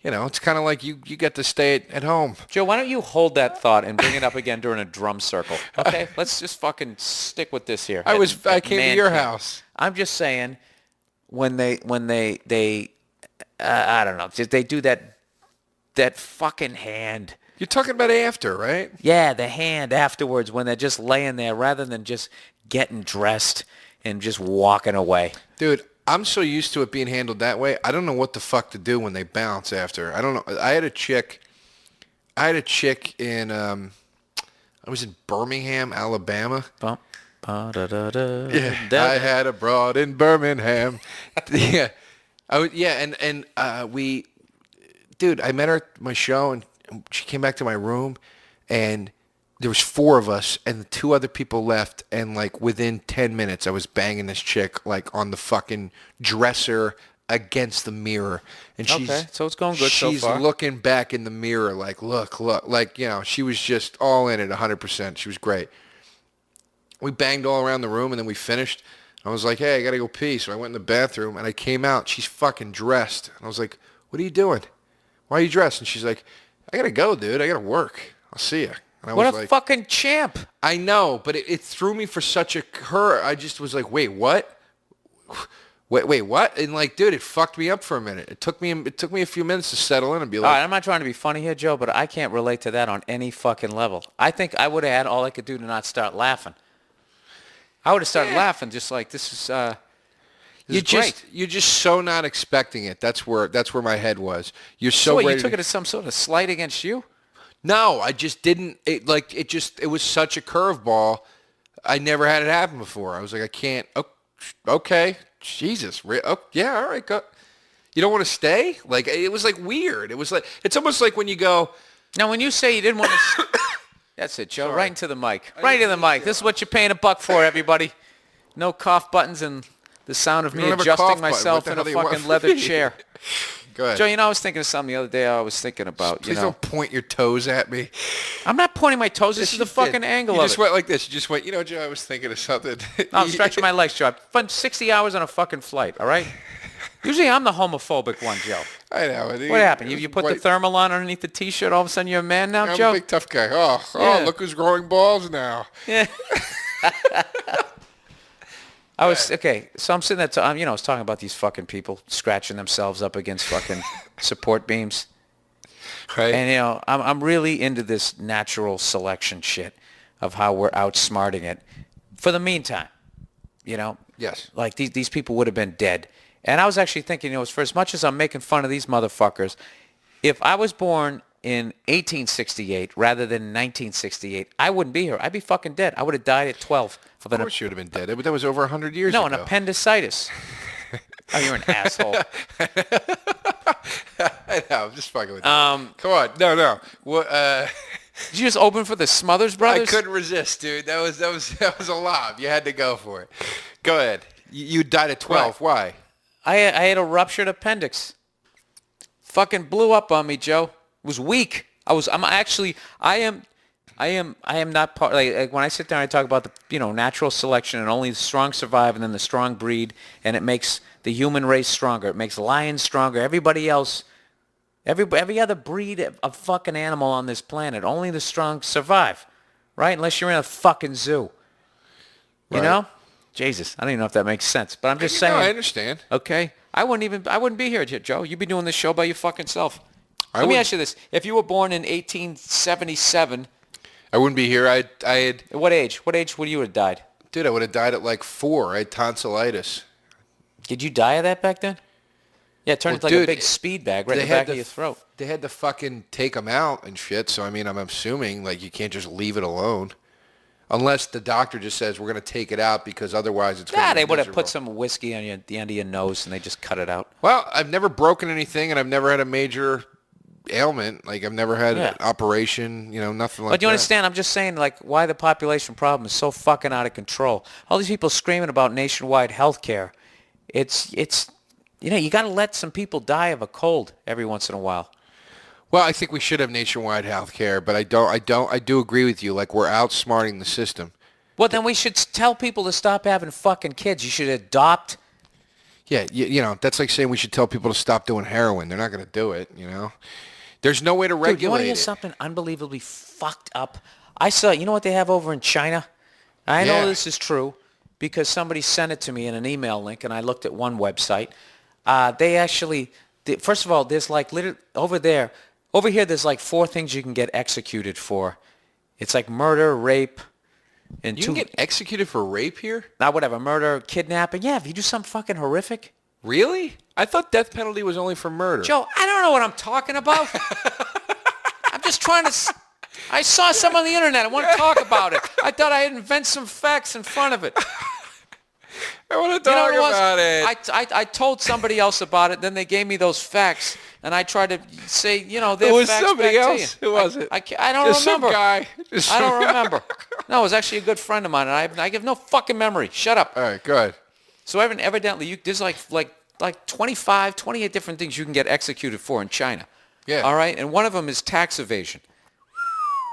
It's kind of like you get to stay at home. Joe, why don't you hold that thought and bring it up again during a drum circle? Okay, let's just fucking stick with this here. I came to your house. I'm just saying, when they I don't know, they do that fucking hand. You're talking about after, right? Yeah, the hand afterwards when they're just laying there rather than just getting dressed and just walking away. Dude, I'm so used to it being handled that way. I don't know what the fuck to do when they bounce after. I don't know. I had a chick in, I was in Birmingham, Alabama. Yeah, I had a broad in Birmingham. Yeah. Dude, I met her at my show and she came back to my room and there was 4 of us and the 2 other people left, and like within 10 minutes I was banging this chick like on the fucking dresser against the mirror, and so it's going good so far. She's looking back in the mirror like look, like she was just all in it 100%. She was great. We banged all around the room and then we finished. I was like, hey, I gotta go pee. So I went in the bathroom and I came out. She's fucking dressed, and I was like, what are you doing? Why are you dressed? And she's like, I gotta go, dude. I gotta work. I'll see you. And I what was a like, fucking champ. I know, but it threw me for such a her. I just was like, wait, what? Wait, what? And like, dude, it fucked me up for a minute. It took me a few minutes to settle in and be like, all right, I'm not trying to be funny here, Joe, but I can't relate to that on any fucking level. I think I would have had all I could do to not start laughing. I would have started laughing just like this is You're just so not expecting it. That's where my head was. You're so what, ready. you took it as some sort of slight against you? No, I just didn't. It was such a curveball. I never had it happen before. I was like, I can't. Oh, okay, Jesus. Oh, yeah, all right, go. You don't want to stay? Like, it was like weird. It was like, it's almost like when you go. Now, when you say you didn't want to, that's it, Joe. Sorry. Right into the mic. Right into the mic. This is what you're paying $1 for, everybody. No cough buttons and the sound of me adjusting myself in a fucking leather chair. Go ahead. Joe, I was thinking of something the other day I was thinking about. Please don't point your toes at me. I'm not pointing my toes. This is the fucking angle of it. You just went like this. You just went, Joe, I was thinking of something. No, I'm stretching my legs, Joe. I've spent 60 hours on a fucking flight, all right? Usually I'm the homophobic one, Joe. I know. What happened? You put the thermal on underneath the T-shirt, all of a sudden you're a man now, Joe? I'm a big tough guy. Oh, look who's growing balls now. Yeah. So I'm sitting there, I was talking about these fucking people scratching themselves up against fucking support beams. Right. And, I'm really into this natural selection shit of how we're outsmarting it for the meantime, Yes. Like these people would have been dead. And I was actually thinking, for as much as I'm making fun of these motherfuckers, if I was born in 1868 rather than 1968, I wouldn't be here. I'd be fucking dead. I would have died at 12. Of course you would have been dead. That was over 100 years ago. No, an appendicitis. Oh, you're an asshole. I know. I'm just fucking with you. Come on. No. What? Did you just open for the Smothers Brothers? I couldn't resist, dude. That was a lob. You had to go for it. Go ahead. You died at 12. Right. Why? I had a ruptured appendix. Fucking blew up on me, Joe. It was weak. I am not part, like when I sit down and I talk about the, natural selection and only the strong survive and then the strong breed and it makes the human race stronger. It makes lions stronger. Everybody else, every other breed of fucking animal on this planet, only the strong survive, right? Unless you're in a fucking zoo. You know? Jesus, I don't even know if that makes sense, but I'm just saying. No, I understand. Okay? I wouldn't be here, Joe. You'd be doing this show by your fucking self. Let me ask you this. If you were born in 1877... I wouldn't be here. I had... What age? What age would you have died? Dude, I would have died at like 4. I had tonsillitis. Did you die of that back then? Yeah, it turned into like a big speed bag right in the back of your throat. They had to fucking take them out and shit, so I mean, I'm assuming like you can't just leave it alone. Unless the doctor just says, we're going to take it out because otherwise it's going to be they would have put some whiskey on the end of your nose and they just cut it out. Well, I've never broken anything and I've never had a major ailment. Like I've never had an operation, nothing like that. But you understand, I'm just saying like why the population problem is so fucking out of control. All these people screaming about nationwide health care. It's you got to let some people die of a cold every once in a while. Well, I think we should have nationwide health care, but I do agree with you. Like, we're outsmarting the system. Well, then we should tell people to stop having fucking kids. You should adopt. Yeah, that's like saying we should tell people to stop doing heroin. They're not going to do it, There's no way to regulate it. You want to hear something unbelievably fucked up? I saw, what they have over in China? I know this is true because somebody sent it to me in an email link, and I looked at one website. They actually, first of all, there's like literally over here, there's like 4 things you can get executed for. It's like murder, rape, and you can get executed for rape here? Not whatever, murder, kidnapping. Yeah, if you do something fucking horrific. Really? I thought death penalty was only for murder. Joe, I don't know what I'm talking about. I'm just trying to... I saw some on the internet. I want to talk about it. I thought I'd invent some facts in front of it. I want to talk about it. I told somebody else about it. Then they gave me those facts, and I tried to say, their facts. It was somebody else. Who was it? I don't remember. Some guy. I don't remember. No, it was actually a good friend of mine, and I have no fucking memory. Shut up. All right, go ahead. So evidently, there's like 25, 28 different things you can get executed for in China. Yeah. All right, and one of them is tax evasion.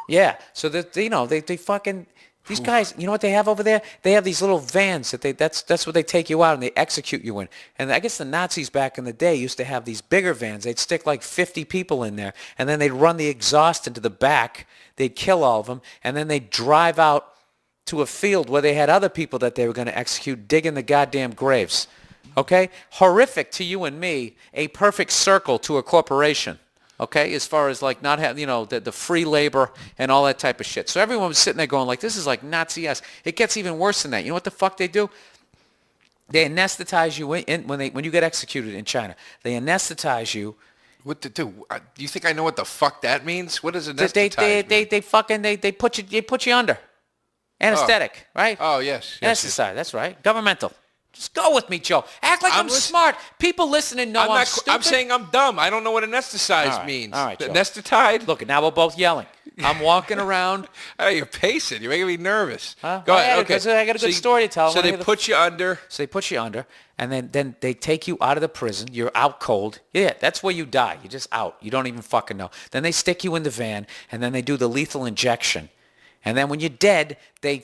Yeah. So that they fucking. These guys, you know what they have over there? They have these little vans that's what they take you out and they execute you in. And I guess the Nazis back in the day used to have these bigger vans. They'd stick like 50 people in there, and then they'd run the exhaust into the back. They'd kill all of them, and then they'd drive out to a field where they had other people that they were going to execute, digging the goddamn graves. Okay? Horrific to you and me, a perfect circle to a corporation. Okay, as far as like not having, the free labor and all that type of shit. So everyone was sitting there going like, this is like Nazi-esque. It gets even worse than that. You know what the fuck they do? They anesthetize you when you get executed in China. They anesthetize you What to do? Do you think I know what the fuck that means? What does anesthetize mean? They put you under. Anesthetic, right? Oh, yes. Anesthetize, that's right. Governmental. Just go with me, Joe. Act like I'm smart. People listening know I'm stupid. I'm saying I'm dumb. I don't know what anesthetize means. All right, Joe. Anesthetized? Look, now we're both yelling. I'm walking around. Oh, you're pacing. You're making me nervous. Huh? Go ahead. Okay. I got a good story to tell. So they put you under. So they put you under, and then they take you out of the prison. You're out cold. Yeah, that's where you die. You're just out. You don't even fucking know. Then they stick you in the van, and then they do the lethal injection. And then when you're dead, they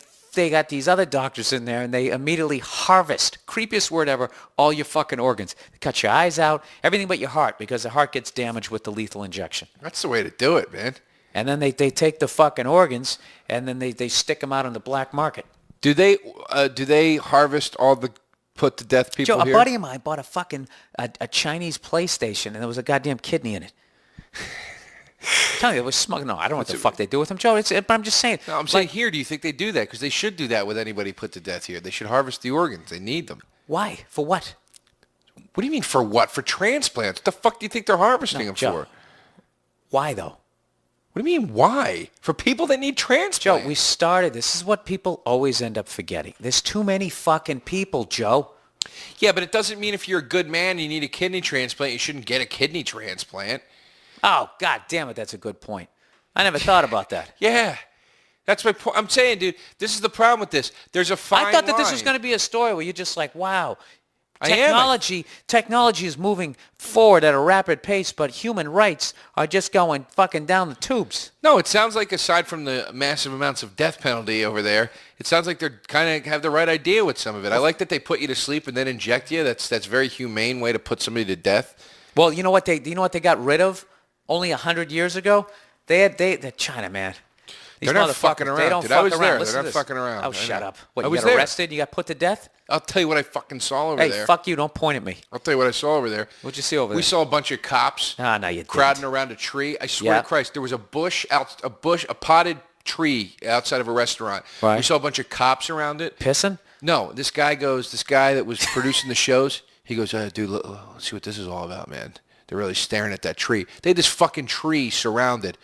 got these other doctors in there, and they immediately harvest, creepiest word ever, all your fucking organs. They cut your eyes out, everything but your heart, because the heart gets damaged with the lethal injection. That's the way to do it, man. And then they take the fucking organs, and then they stick them out on the black market. Do they harvest all the put to death people Joe, here? a buddy of mine bought a fucking a Chinese PlayStation, and there was a goddamn kidney in it. I'm telling you, it was smug. No, I don't know what the fuck they do with them, Joe. But I'm just saying. No, I'm saying here, do you think they do that? Because they should do that with anybody put to death here. They should harvest the organs. They need them. Why? For what? What do you mean for what? For transplants? What the fuck do you think they're harvesting them Joe, for? Why, though? What do you mean, why? For people that need transplants. Joe, we started. This is what people always end up forgetting. There's too many fucking people, Joe. Yeah, but it doesn't mean if you're a good man and you need a kidney transplant, you shouldn't get a kidney transplant. Oh, God damn it, that's a good point. I never thought about that. Yeah. That's my point. I'm saying, dude, this is the problem with this. There's a fine line. I thought that this was going to be a story where you're just like, wow, technology is moving forward at a rapid pace, but human rights are just going fucking down the tubes. No, it sounds like aside from the massive amounts of death penalty over there, it sounds like they're kind of have the right idea with some of it. I like that they put you to sleep and then inject you. That's very humane way to put somebody to death. Well, you know what they got rid of only 100 years ago? They're China, man. They're not fucking around. They don't dude, fuck I was around. there. Listen They're not fucking around. Oh, shut up. What, I you was got there. arrested and you got put to death? I'll tell you what I fucking saw over there. Hey, fuck you. Don't point at me. I'll tell you what I saw over there. What'd you see over there? We saw a bunch of cops no, you didn't. crowding around a tree. I swear to Christ, there was a potted tree outside of a restaurant. Right. We saw a bunch of cops around it. Pissing? No, this guy that was producing the shows, he goes, dude, let's see what this is all about, man. They're really staring at that tree. They had this fucking tree surrounded.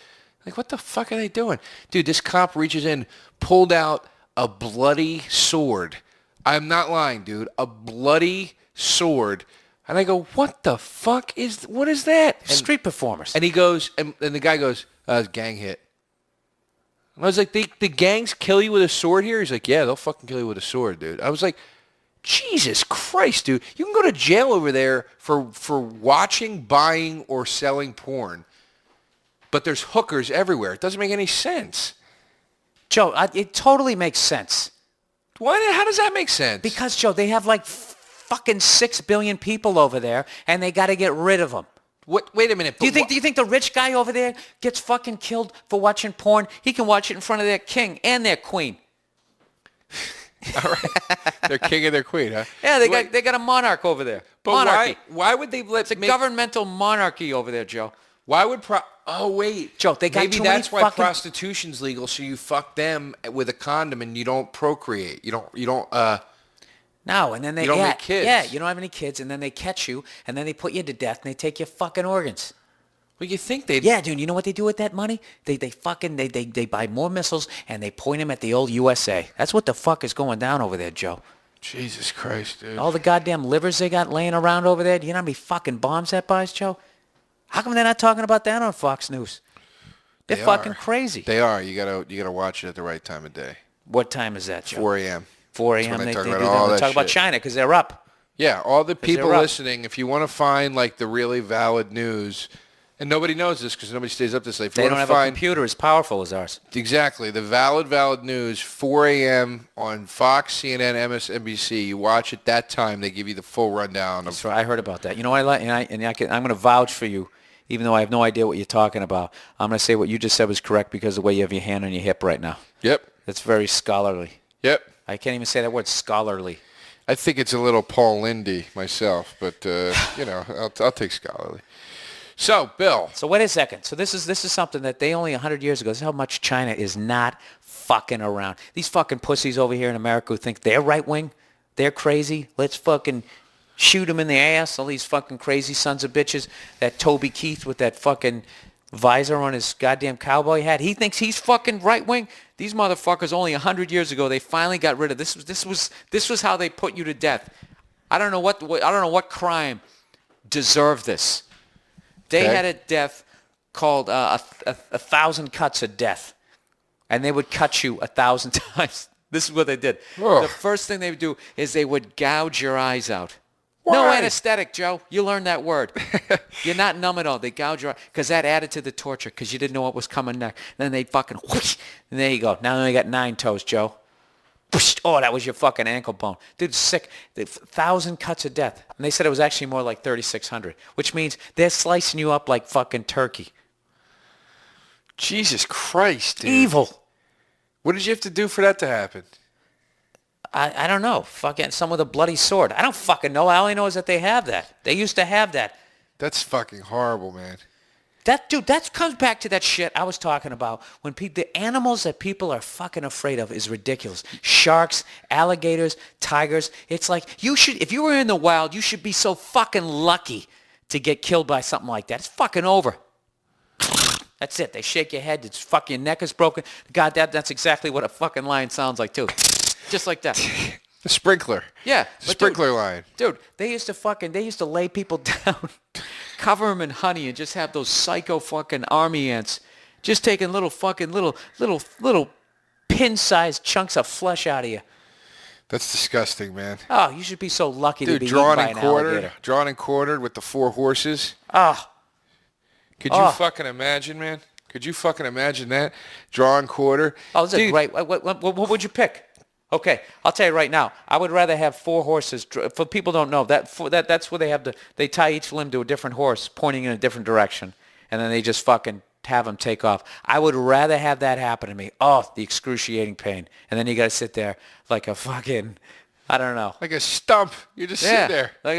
Like, what the fuck are they doing? Dude, this cop reaches in, pulled out a bloody sword. I'm not lying, dude. A bloody sword. And I go, what the fuck what is that? And, street performers. And he goes, and the guy goes, gang hit. And I was like, the gangs kill you with a sword here? He's like, yeah, they'll fucking kill you with a sword, dude. I was like, Jesus Christ, dude. You can go to jail over there for watching, buying, or selling porn. But there's hookers everywhere. It doesn't make any sense. Joe, it totally makes sense. How does that make sense? Because, Joe, they have like fucking 6 billion people over there, and they got to get rid of them. Wait a minute. Do you think the rich guy over there gets fucking killed for watching porn? He can watch it in front of their king and their queen. All right. Their king and their queen, huh? Yeah, they got a monarch over there. But monarchy. why would they let... It's a governmental monarchy over there, Joe. Why would... Oh, wait. Joe, they got Maybe too that's many why prostitution's legal, so you fuck them with a condom and you don't procreate. You don't No, and then they... You don't make kids. Yeah, you don't have any kids, and then they catch you, and then they put you to death, and they take your fucking organs. Well, you think they'd... Yeah, dude, you know what they do with that money? They buy more missiles, and they point them at the old USA. That's what the fuck is going down over there, Joe. Jesus Christ, dude. All the goddamn livers they got laying around over there. Do you know how many fucking bombs that buys, Joe? How come they're not talking about that on Fox News? They're fucking crazy. They are. You gotta watch it at the right time of day. What time is that, Joe? 4 a.m. 4 a.m. They talk about shit. China because they're up. Yeah, all the people listening, if you want to find like the really valid news, and nobody knows this because nobody stays up this late. They don't have a computer as powerful as ours. Exactly. The valid news, 4 a.m. on Fox, CNN, MSNBC. You watch it that time. They give you the full rundown. That's right. I heard about that. You know what I like? I'm going to vouch for you, even though I have no idea what you're talking about. I'm going to say what you just said was correct because of the way you have your hand on your hip right now. Yep. That's very scholarly. Yep. I can't even say that word, scholarly. I think it's a little Paul Lindy myself, but, I'll take scholarly. So, Bill. So wait a second. So this is something that they only 100 years ago, this is how much China is not fucking around. These fucking pussies over here in America who think they're right-wing, they're crazy. Let's fucking shoot him in the ass, all these fucking crazy sons of bitches. That Toby Keith with that fucking visor on his goddamn cowboy hat. He thinks he's fucking right wing. These motherfuckers only 100 years ago they finally got rid of this. This was how they put you to death. I don't know what crime deserved this. They had a death called a 1,000 cuts of death, and they would cut you 1,000 times. This is what they did. Oh. The first thing they would do is they would gouge your eyes out. Why? No anesthetic, Joe. You learned that word. You're not numb at all. They gouge your eyes because that added to the torture because you didn't know what was coming next. Then they fucking whoosh, and there you go. Now they got 9 toes, Joe. Whoosh, oh, that was your fucking ankle bone. Dude, sick. 1,000 cuts of death. And they said it was actually more like 3,600, which means they're slicing you up like fucking turkey. Jesus Christ, dude. Evil. What did you have to do for that to happen? I don't know. Fucking some with a bloody sword. I don't fucking know. All I know is that they have that. They used to have that. That's fucking horrible, man. That comes back to that shit I was talking about. When the animals that people are fucking afraid of is ridiculous. Sharks, alligators, tigers. It's like if you were in the wild, you should be so fucking lucky to get killed by something like that. It's fucking over. That's it. They shake your head. It's fucking your neck is broken. God, that's exactly what a fucking lion sounds like too. Just like that. The sprinkler. Yeah. The sprinkler line. Dude, they used to lay people down, cover them in honey, and just have those psycho fucking army ants just taking little pin-sized chunks of flesh out of you. That's disgusting, man. Oh, you should be so lucky to be eaten by an alligator. Drawn and quartered with the 4 horses. Oh. Could you fucking imagine, man? Could you fucking imagine that? Draw and quarter. Oh, this is great. What would you pick? Okay, I'll tell you right now. I would rather have 4 horses. For people don't know, that's where they tie each limb to a different horse pointing in a different direction, and then they just fucking have them take off. I would rather have that happen to me. Oh, the excruciating pain. And then you got to sit there like a fucking, I don't know. Like a stump. You just sit there. Like,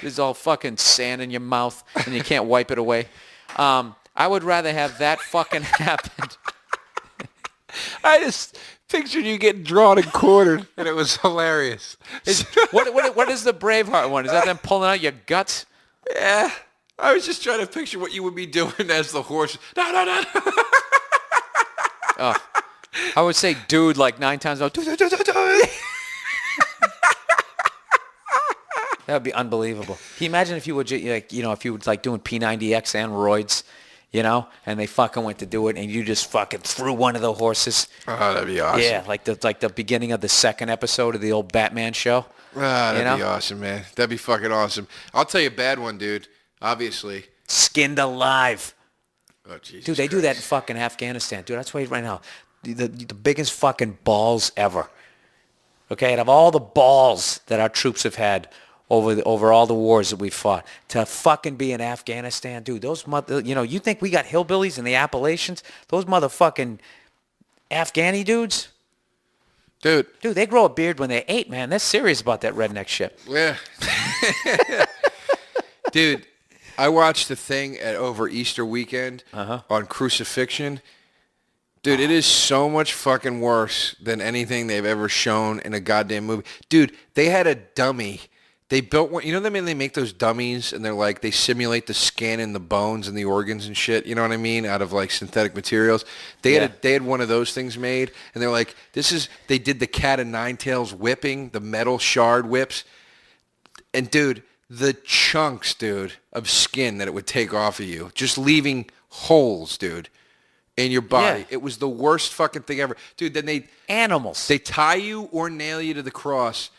there's all fucking sand in your mouth, and you can't wipe it away. I would rather have that fucking happen. I just pictured you getting drawn and quartered, and it was hilarious. What is the Braveheart one? Is that them pulling out your guts? Yeah. I was just trying to picture what you would be doing as the horse. No. Oh, I would say dude like 9 times. That would be unbelievable. Can you imagine if you would if you were like doing P90X and roids, and they fucking went to do it, and you just fucking threw one of the horses. Oh, that'd be awesome. Yeah, like the beginning of the 2nd episode of the old Batman show. That'd be awesome, man. That'd be fucking awesome. I'll tell you a bad one, dude. Obviously. Skinned alive. Oh, Jesus Dude, they do that in fucking Afghanistan. Dude, that's why right now, the biggest fucking balls ever. Okay, out of all the balls that our troops have had over all the wars that we've fought, to fucking be in Afghanistan, dude, those you think we got hillbillies in the Appalachians? Those motherfucking Afghani dudes? Dude, they grow a beard when they're 8, man. They're serious about that redneck shit. Yeah. Dude, I watched the thing over Easter weekend on crucifixion. Dude, it is so much fucking worse than anything they've ever shown in a goddamn movie. Dude, they had a dummy. They built one. You know what I mean? They make those dummies, and they're like, they simulate the skin and the bones and the organs and shit, you know what I mean, out of like synthetic materials. They had one of those things made, and they're like, they did the cat of nine tails whipping, the metal shard whips. And dude, the chunks, dude, of skin that it would take off of you, just leaving holes, dude, in your body. Yeah. It was the worst fucking thing ever. Dude, then they tie you or nail you to the cross.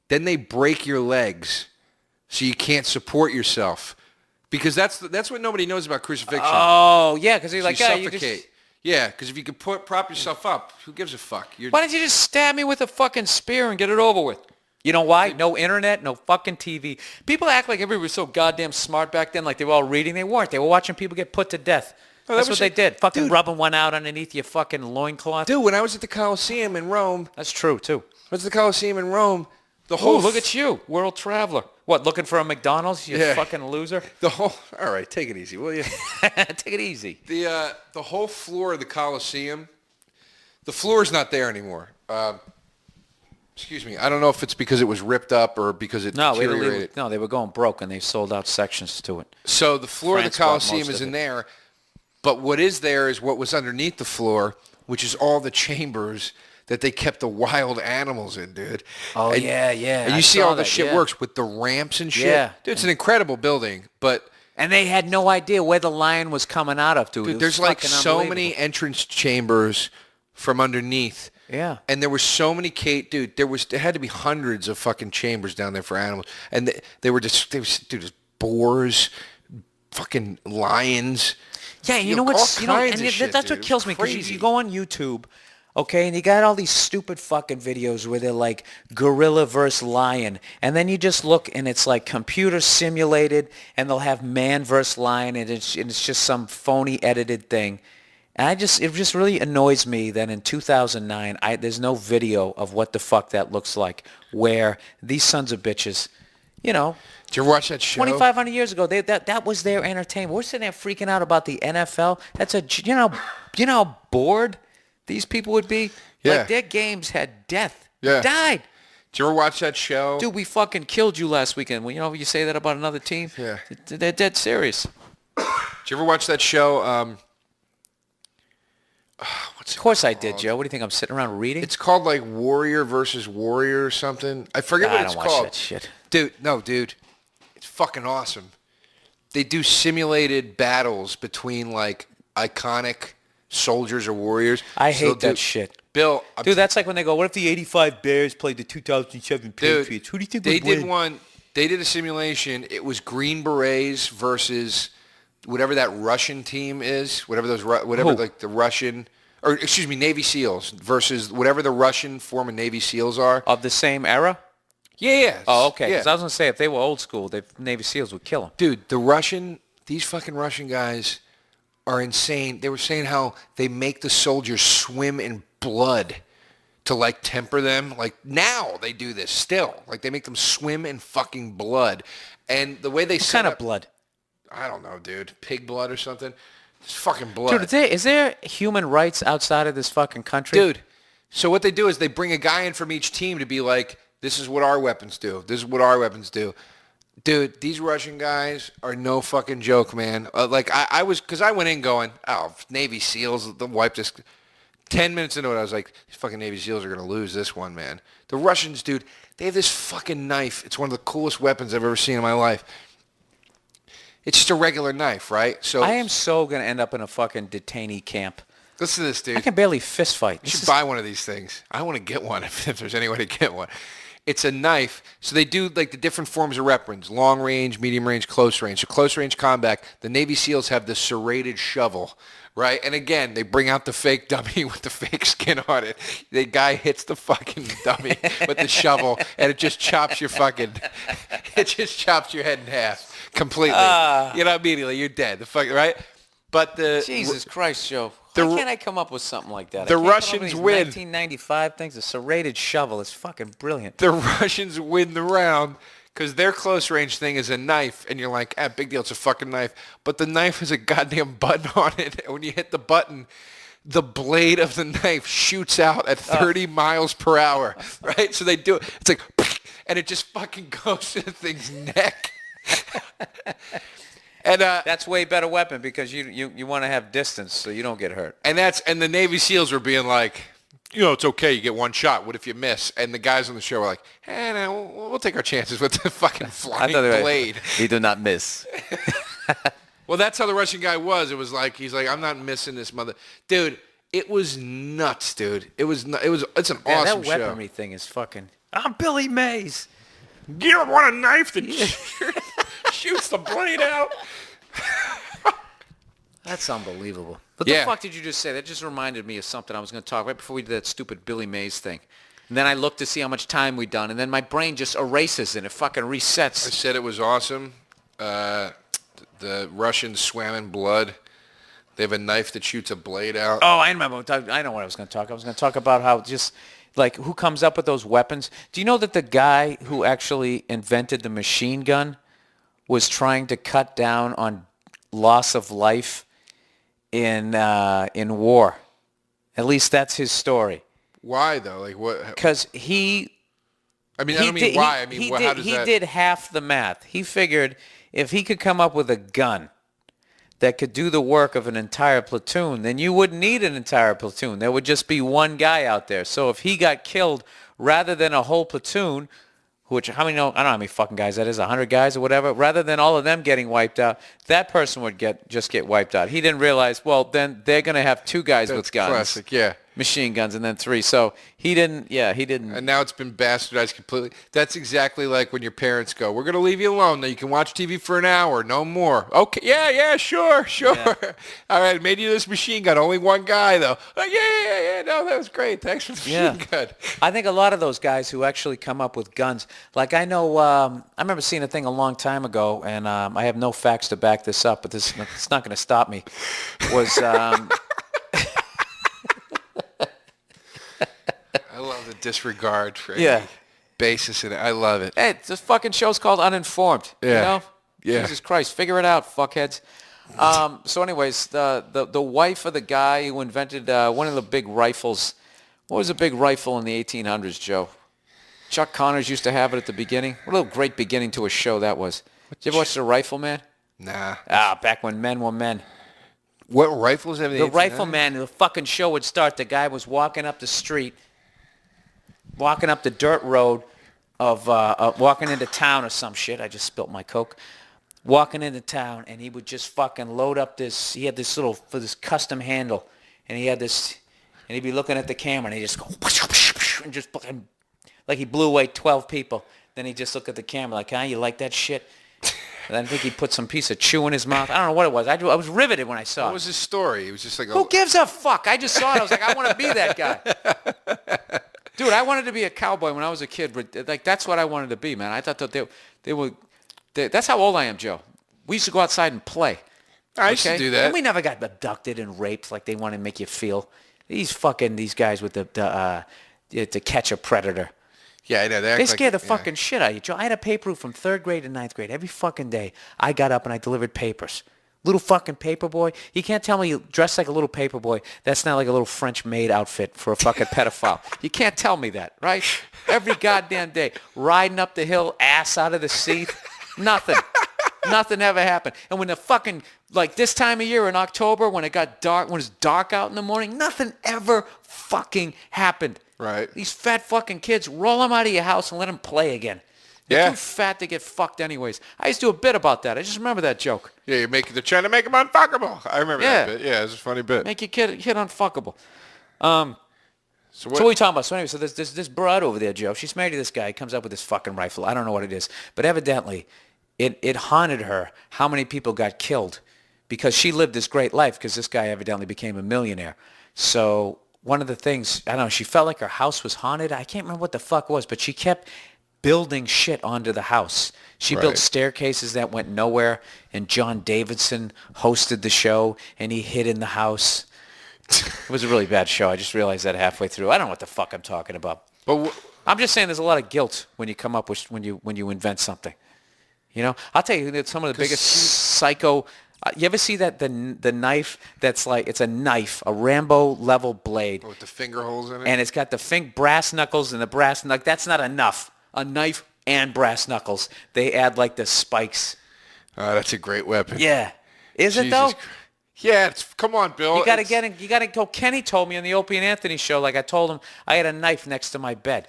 Then they break your legs so you can't support yourself. Because that's what nobody knows about crucifixion. Oh, yeah, because you're like, you suffocate. Yeah, because if you could prop yourself up, who gives a fuck? Why don't you just stab me with a fucking spear and get it over with? You know why? No internet, no fucking TV. People act like everybody was so goddamn smart back then, like they were all reading. They weren't. They were watching people get put to death. Oh, that's what they did. Fucking rubbing one out underneath your fucking loincloth. Dude, when I was at the Colosseum in Rome. That's true, too. I was at the Colosseum in Rome. Look at you, world traveler. What, looking for a McDonald's, you fucking loser? All right, take it easy, will you? Take it easy. The whole floor of the Colosseum, the floor's not there anymore. Excuse me. I don't know if it's because it was ripped up or because it deteriorated. No, they were going broke, and they sold out sections to it. So the floor of the Coliseum is in there, but what is there is what was underneath the floor, which is all the chambers that they kept the wild animals in, dude. Oh, and, yeah. And you see how the shit works with the ramps and shit? Yeah. Dude, it's an incredible building, but... And they had no idea where the lion was coming out of, dude. There's like so many entrance chambers from underneath. Yeah. And there were so many, dude, there had to be hundreds of fucking chambers down there for animals. And they were just boars, fucking lions. Yeah, you know what's, that's what kills me, because you go on YouTube, okay, and you got all these stupid fucking videos where they're like gorilla versus lion, and then you just look and it's like computer simulated, and they'll have man versus lion, and it's just some phony edited thing. And it just really annoys me that in 2009 there's no video of what the fuck that looks like, where these sons of bitches, you know. Did you ever watch that show? 2,500 years ago, that was their entertainment. We're sitting there freaking out about the NFL. That's you know how bored these people would be? Yeah. Like, their games had death. Yeah. Died. Did you ever watch that show? Dude, we fucking killed you last weekend. Well, you know, you say that about another team? Yeah. They're dead serious. Did you ever watch that show? Of course I did, Joe. What do you think? I'm sitting around reading? It's called like Warrior versus Warrior or something. I forget what it's called. I don't watch that shit. Dude. It's fucking awesome. They do simulated battles between like iconic soldiers or warriors. I hate that shit. Bill. Dude, that's like when they go, what if the 85 Bears played the 2007 Patriots? Who do you think would win? They did a simulation. It was Green Berets versus whatever that Russian team is, like the Russian, or excuse me, Navy SEALs versus whatever the Russian form of Navy SEALs are. Of the same era? Yeah. Oh, okay. Because Yeah. I was going to say, if they were old school, the Navy SEALs would kill them. Dude, these fucking Russian guys are insane. They were saying how they make the soldiers swim in blood to like temper them. Like now they do this still. Like they make them swim in fucking blood. And the way they What kind of blood? I don't know, dude. Pig blood or something. It's fucking blood. Dude, is there human rights outside of this fucking country? Dude, so what they do is they bring a guy in from each team to be like, this is what our weapons do. This is what our weapons do. Dude, these Russian guys are no fucking joke, man. Because I went in going, oh, Navy SEALs, they'll wipe this. 10 minutes into it, I was like, these fucking Navy SEALs are going to lose this one, man. The Russians, dude, they have this fucking knife. It's one of the coolest weapons I've ever seen in my life. It's just a regular knife, right? So I am so going to end up in a fucking detainee camp. Listen to this, dude. I can barely fist fight. You should buy one of these things. I want to get one if there's any way to get one. It's a knife. So they do like the different forms of weapons, long range, medium range, close range. So close range combat, the Navy SEALs have the serrated shovel, right? And again, they bring out the fake dummy with the fake skin on it. The guy hits the fucking dummy with the shovel, and it just chops your head in half completely. Immediately you're dead. Right? But Jesus Christ, Joe. Why can't I come up with something like that? The Russians win. 1995 things, a serrated shovel is fucking brilliant. The Russians win the round because their close range thing is a knife, and you're like, big deal, it's a fucking knife. But the knife has a goddamn button on it, and when you hit the button, the blade of the knife shoots out at 30 miles per hour, right? So they do it. It's like, and it just fucking goes to the thing's neck. And that's way better weapon because you want to have distance so you don't get hurt. And the Navy SEALs were being like, it's okay, you get one shot. What if you miss? And the guys on the show were like, no, we'll take our chances with the fucking flying blade. He did not miss. Well, that's how the Russian guy was. It was like he's like, I'm not missing this mother, dude. It was nuts, dude. It's an awesome show. That weaponry thing is fucking. I'm Billy Mays. You don't want a knife that shoots the blade out. That's unbelievable. What the fuck did you just say? That just reminded me of something I was going to talk right before we did that stupid Billy Mays thing. And then I looked to see how much time we'd done, and then my brain just erases and it fucking resets. I said it was awesome. The Russians swam in blood. They have a knife that shoots a blade out. Oh, I remember. I know what I was going to talk. I was going to talk about how just like who comes up with those weapons. Do you know that the guy who actually invented the machine gun was trying to cut down on loss of life in war? At least that's his story. Why though? Like what? Because he I mean, I don't mean why. I mean, how does that... He did half the math. He figured if he could come up with a gun that could do the work of an entire platoon, then you wouldn't need an entire platoon. There would just be one guy out there. So if he got killed rather than a whole platoon, which I don't know how many fucking guys that is, 100 guys or whatever, rather than all of them getting wiped out, that person would just get wiped out. He didn't realize, well, then they're going to have 2 guys with guns. Classic, yeah. Machine guns, and then 3. So he didn't. And now it's been bastardized completely. That's exactly like when your parents go, we're going to leave you alone. Now you can watch TV for an hour, no more. Okay, yeah, sure. Yeah. All right, made you this machine gun. Only one guy, though. Yeah. No, that was great. Thanks for the machine gun. I think a lot of those guys who actually come up with guns, like I know, I remember seeing a thing a long time ago, and I have no facts to back this up, but it's not going to stop me, was... I love the disregard for any basis in it. I love it. Hey, this fucking show's called Uninformed. Yeah. You know? Yeah. Jesus Christ, figure it out, fuckheads. So anyways, the wife of the guy who invented one of the big rifles. What was a big rifle in the 1800s, Joe? Chuck Connors used to have it at the beginning. What a great beginning to a show that was. Did you ever watch The Rifleman? Nah. Back when men were men. What rifles have they? The Rifleman, the fucking show would start. The guy was walking up the street, walking up the dirt road of walking into town or some shit. I just spilt my Coke. Walking into town, and he would just fucking load up this. He had this little for this custom handle, and he had this, and he'd be looking at the camera, and he'd just go and just fucking like he blew away 12 people. Then he'd just look at the camera like, you like that shit? And I think he put some piece of chew in his mouth. I don't know what it was. I was riveted when I saw it. What was his story? It was just like... Who gives a fuck? I just saw it. I was like, I want to be that guy. Dude, I wanted to be a cowboy when I was a kid. But like, that's what I wanted to be, man. I thought that they were... That's how old I am, Joe. We used to go outside and play. I used to do that. And we never got abducted and raped like they want to make you feel. These guys with to catch a predator. Yeah, I know. They scare the fucking shit out of you, Joe. I had a paper route from 3rd grade to 9th grade. Every fucking day, I got up and I delivered papers. Little fucking paper boy. You can't tell me you dress like a little paper boy. That's not like a little French maid outfit for a fucking pedophile. You can't tell me that, right? Every goddamn day. Riding up the hill, ass out of the seat. Nothing. Nothing ever happened. And when the fucking, like this time of year in October, when it got dark, when it's dark out in the morning, nothing ever fucking happened. Right. These fat fucking kids, roll them out of your house and let them play again. They're too fat to get fucked anyways. I used to do a bit about that. I just remember that joke. Yeah, they're trying to make them unfuckable. I remember that bit. Yeah, it was a funny bit. Make your kid unfuckable. So what are we talking about? So anyway, so there's this broad over there, Joe. She's married to this guy. He comes up with this fucking rifle. I don't know what it is. But evidently, it haunted her how many people got killed because she lived this great life because this guy evidently became a millionaire. So... one of the things, I don't know, she felt like her house was haunted. I can't remember what the fuck it was, but she kept building shit onto the house. She built staircases that went nowhere, and John Davidson hosted the show, and he hid in the house. It was a really bad show. I just realized that halfway through. I don't know what the fuck I'm talking about. But I'm just saying there's a lot of guilt when you come up with, when you invent something. You know? I'll tell you that some of the biggest psycho... you ever see that the knife that's like, it's a knife, a Rambo-level blade. With the finger holes in it? And it's got the brass knuckles and the brass knuckles. That's not enough. A knife and brass knuckles. They add like the spikes. Oh, that's a great weapon. Yeah. Is it though? Yeah, come on, Bill. You got to go. Kenny told me on the Opie and Anthony show, like I told him, I had a knife next to my bed.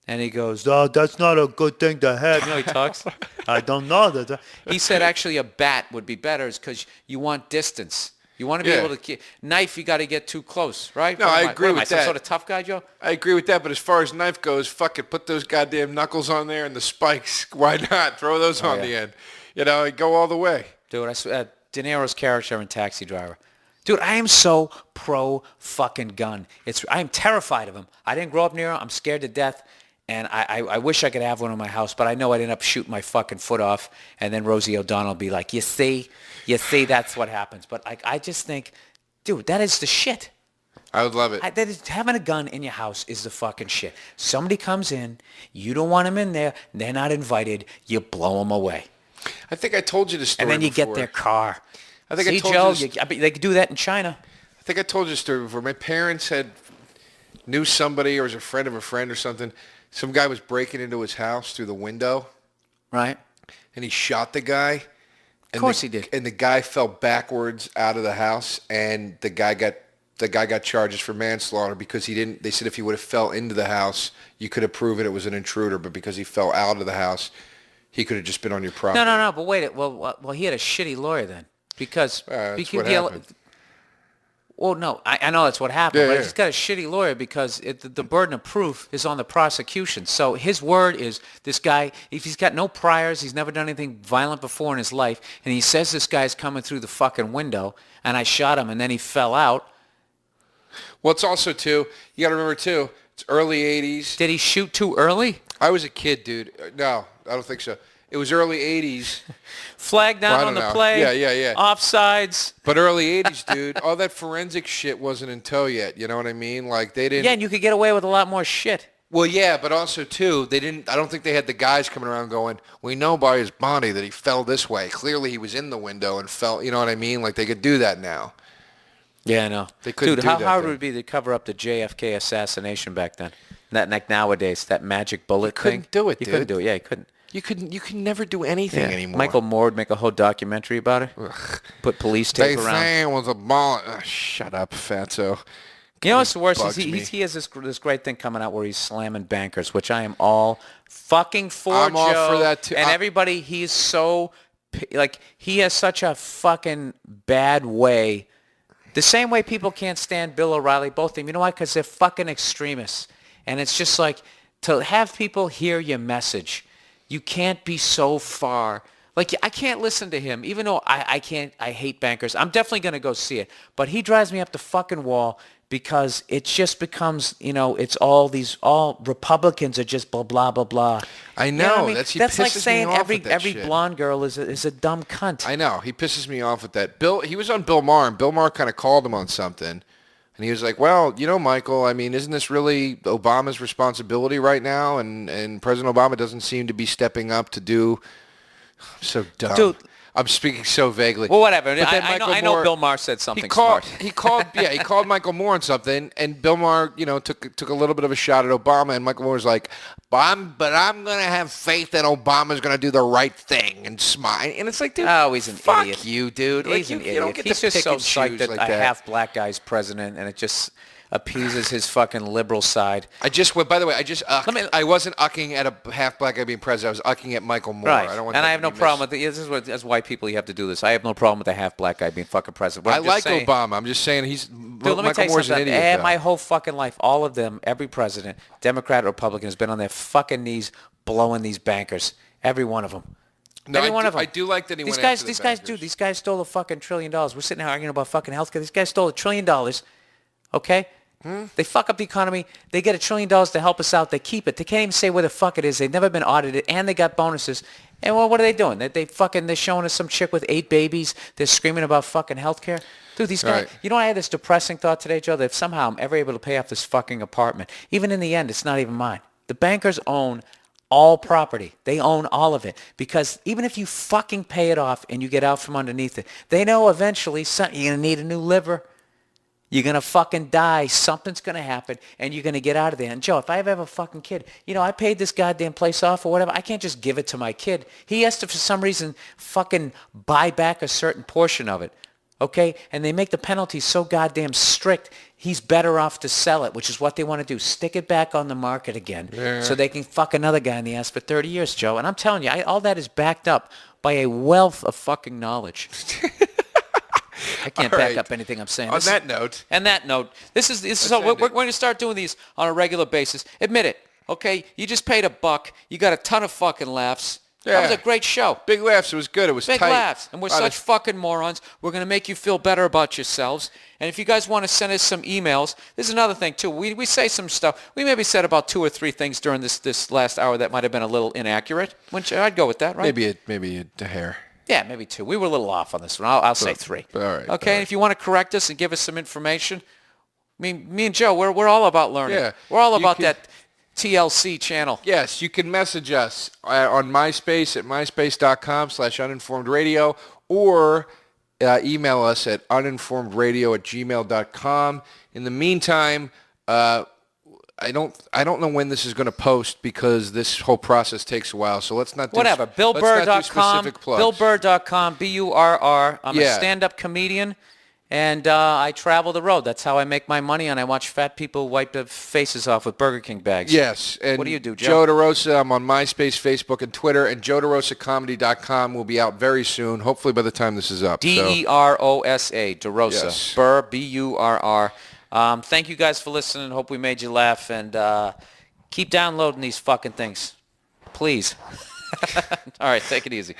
And he goes, "Oh, that's not a good thing to have." You know, he talks. I don't know that. He said actually a bat would be better because you want distance. You want to be able to knife. You got to get too close, right? No, I agree with that. Some sort of tough guy, Joe? I agree with that. But as far as knife goes, fuck it. Put those goddamn knuckles on there and the spikes. Why not? Throw those on the end. You know, go all the way. Dude, I swear, De Niro's character in Taxi Driver. Dude, I am so pro fucking gun. I am terrified of him. I didn't grow up near him. I'm scared to death. And I wish I could have one in my house, but I know I'd end up shooting my fucking foot off, and then Rosie O'Donnell will be like, you see, that's what happens. But I just think, dude, that is the shit. I would love it. Having a gun in your house is the fucking shit. Somebody comes in, you don't want them in there, they're not invited, you blow them away. I think I told you the story And then you before. get their car. I think See, I told Joe, you they could do that in China. I think I told you the story before. My parents knew somebody or was a friend of a friend or something Some guy was breaking into his house through the window. Right. And he shot the guy. Of course he did. And the guy fell backwards out of the house, and the guy got charges for manslaughter because he didn't. They said if he would have fell into the house, you could have proven it was an intruder, but because he fell out of the house, he could have just been on your property. No. But wait. Well, he had a shitty lawyer then because that's what happened. Well, no, I know that's what happened, Yeah, but yeah. he's got a shitty lawyer because the burden of proof is on the prosecution. So his word is this guy, if he's got no priors, he's never done anything violent before in his life, and he says this guy's coming through the fucking window, and I shot him, and then he fell out. Well, it's also, too, you got to remember, too, it's early 80s. Did he shoot too early? I was a kid, dude. No, I don't think so. It was early 80s. Flag down Well, on the know. play. Yeah. Offsides. But early 80s, dude, all that forensic shit wasn't in tow yet. You know what I mean? Like, they didn't... Yeah, and you could get away with a lot more shit. Well, yeah, but also, too, they didn't... I don't think they had the guys coming around going, we know by his body that he fell this way. Clearly, he was in the window and fell... You know what I mean? Like, they could do that now. Yeah, I know. They couldn't Dude, do how that hard then. would it be to cover up the JFK assassination back then? That like nowadays, that magic bullet thing. couldn't do it, You couldn't dude. do it. Yeah, you couldn't. You could never do anything anymore. Michael Moore would make a whole documentary about it. Put police tape They around. say it was a bullet. Shut up, fatso. You know what's the worst? Bugs Is me. he has this great thing coming out where he's slamming bankers, which I am all fucking for, I'm Joe. all for that, too. And everybody, he's so, like, he has such a fucking bad way. The same way people can't stand Bill O'Reilly, both of them. You know why? Because they're fucking extremists. And it's just like, to have people hear your message, you can't be so far. Like, I can't listen to him, even though I hate bankers. I'm definitely going to go see it. But he drives me up the fucking wall because it just becomes, it's all Republicans are just blah, blah, blah, blah. I know. You what I mean? He That's like pisses me saying off every with that shit. blonde girl is a dumb cunt. I know. He pisses me off with that. He was on Bill Maher, and Bill Maher kind of called him on something. And he was like, well, Michael, I mean, isn't this really Obama's responsibility right now? And President Obama doesn't seem to be stepping up to do... I'm so dumb. Dude. I'm speaking so vaguely. Well, whatever. But then I Michael know Moore- Bill Maher said something he called, smart. He called Michael Moore on something, and Bill Maher, took a little bit of a shot at Obama, and Michael Moore was like, but I'm going to have faith that Obama's going to do the right thing and smile. And it's like, dude, Oh, he's an fuck idiot. you, dude. Like, He's an you idiot. don't get He's to just pick so and psyched choose that like a that. half black guy's president, and it just appeases his fucking liberal side. By the way, I wasn't ucking at a half black guy being president. I was ucking at Michael Moore. Right. I don't want And that I have to no be problem with it. This is what, as white people, you have to do this. I have no problem with a half black guy being fucking president. What I I'm just like saying- Obama. I'm just saying Dude, let me Michael tell you Moore's an something. idiot. My though. whole fucking life, all of them, every president, Democrat or Republican, has been on their fucking knees blowing these bankers. Every one of them. No, Every one of them. I do like that he these went guys, after the these guys, bankers. dude, these guys stole a fucking $1 trillion. We're sitting here arguing about fucking healthcare. These guys stole $1 trillion. Okay? They fuck up the economy. They get $1 trillion to help us out. They keep it. They can't even say where the fuck it is. They've never been audited, and they got bonuses. And well, what are they doing? They're showing us some chick with 8 babies. They're screaming about fucking healthcare. Dude, these guys. Right. You know, I had this depressing thought today, Joe, that if somehow I'm ever able to pay off this fucking apartment, even in the end, it's not even mine. The bankers own all property. They own all of it. Because even if you fucking pay it off and you get out from underneath it, they know eventually you're going to need a new liver. You're going to fucking die. Something's going to happen, and you're going to get out of there. And, Joe, if I ever have a fucking kid, I paid this goddamn place off or whatever. I can't just give it to my kid. He has to, for some reason, fucking buy back a certain portion of it, okay? And they make the penalties so goddamn strict, he's better off to sell it, which is what they want to do. Stick it back on the market again so they can fuck another guy in the ass for 30 years, Joe. And I'm telling you, all that is backed up by a wealth of fucking knowledge. I can't All back right. up anything I'm saying. On that note, this is so we're end it. going to start doing these on a regular basis. Admit it, okay? You just paid $1. You got a ton of fucking laughs. That was Yeah. a great show. big laughs. It was good. It was Big tight. laughs. And we're Lot of- such fucking morons. We're going to make you feel better about yourselves. And if you guys want to send us some emails, this is another thing, too. We say some stuff. We maybe said about 2 or 3 things during this last hour that might have been a little inaccurate. Which I'd go with that, right? Maybe a hair. Yeah, maybe 2. We were a little off on this one. I'll say 3. All right. Okay, all and right. if you want to correct us and give us some information, me and Joe, we're all about learning. Yeah. We're all You about can- that TLC channel. Yes, you can message us on MySpace at myspace.com/uninformedradio or email us at uninformedradio@gmail.com. In the meantime, I don't know when this is going to post because this whole process takes a while. So let's not do Whatever. BillBurr.com. BillBurr.com. BURR. I'm a stand-up comedian, and I travel the road. That's how I make my money, and I watch fat people wipe their faces off with Burger King bags. Yes. And what do you do, Joe? Joe DeRosa. I'm on MySpace, Facebook, and Twitter, and JoeDeRosaComedy.com will be out very soon. Hopefully by the time this is up. DEROSA. DeRosa. Yes. Burr. BURR. Thank you guys for listening. Hope we made you laugh, and keep downloading these fucking things, please. All right, take it easy.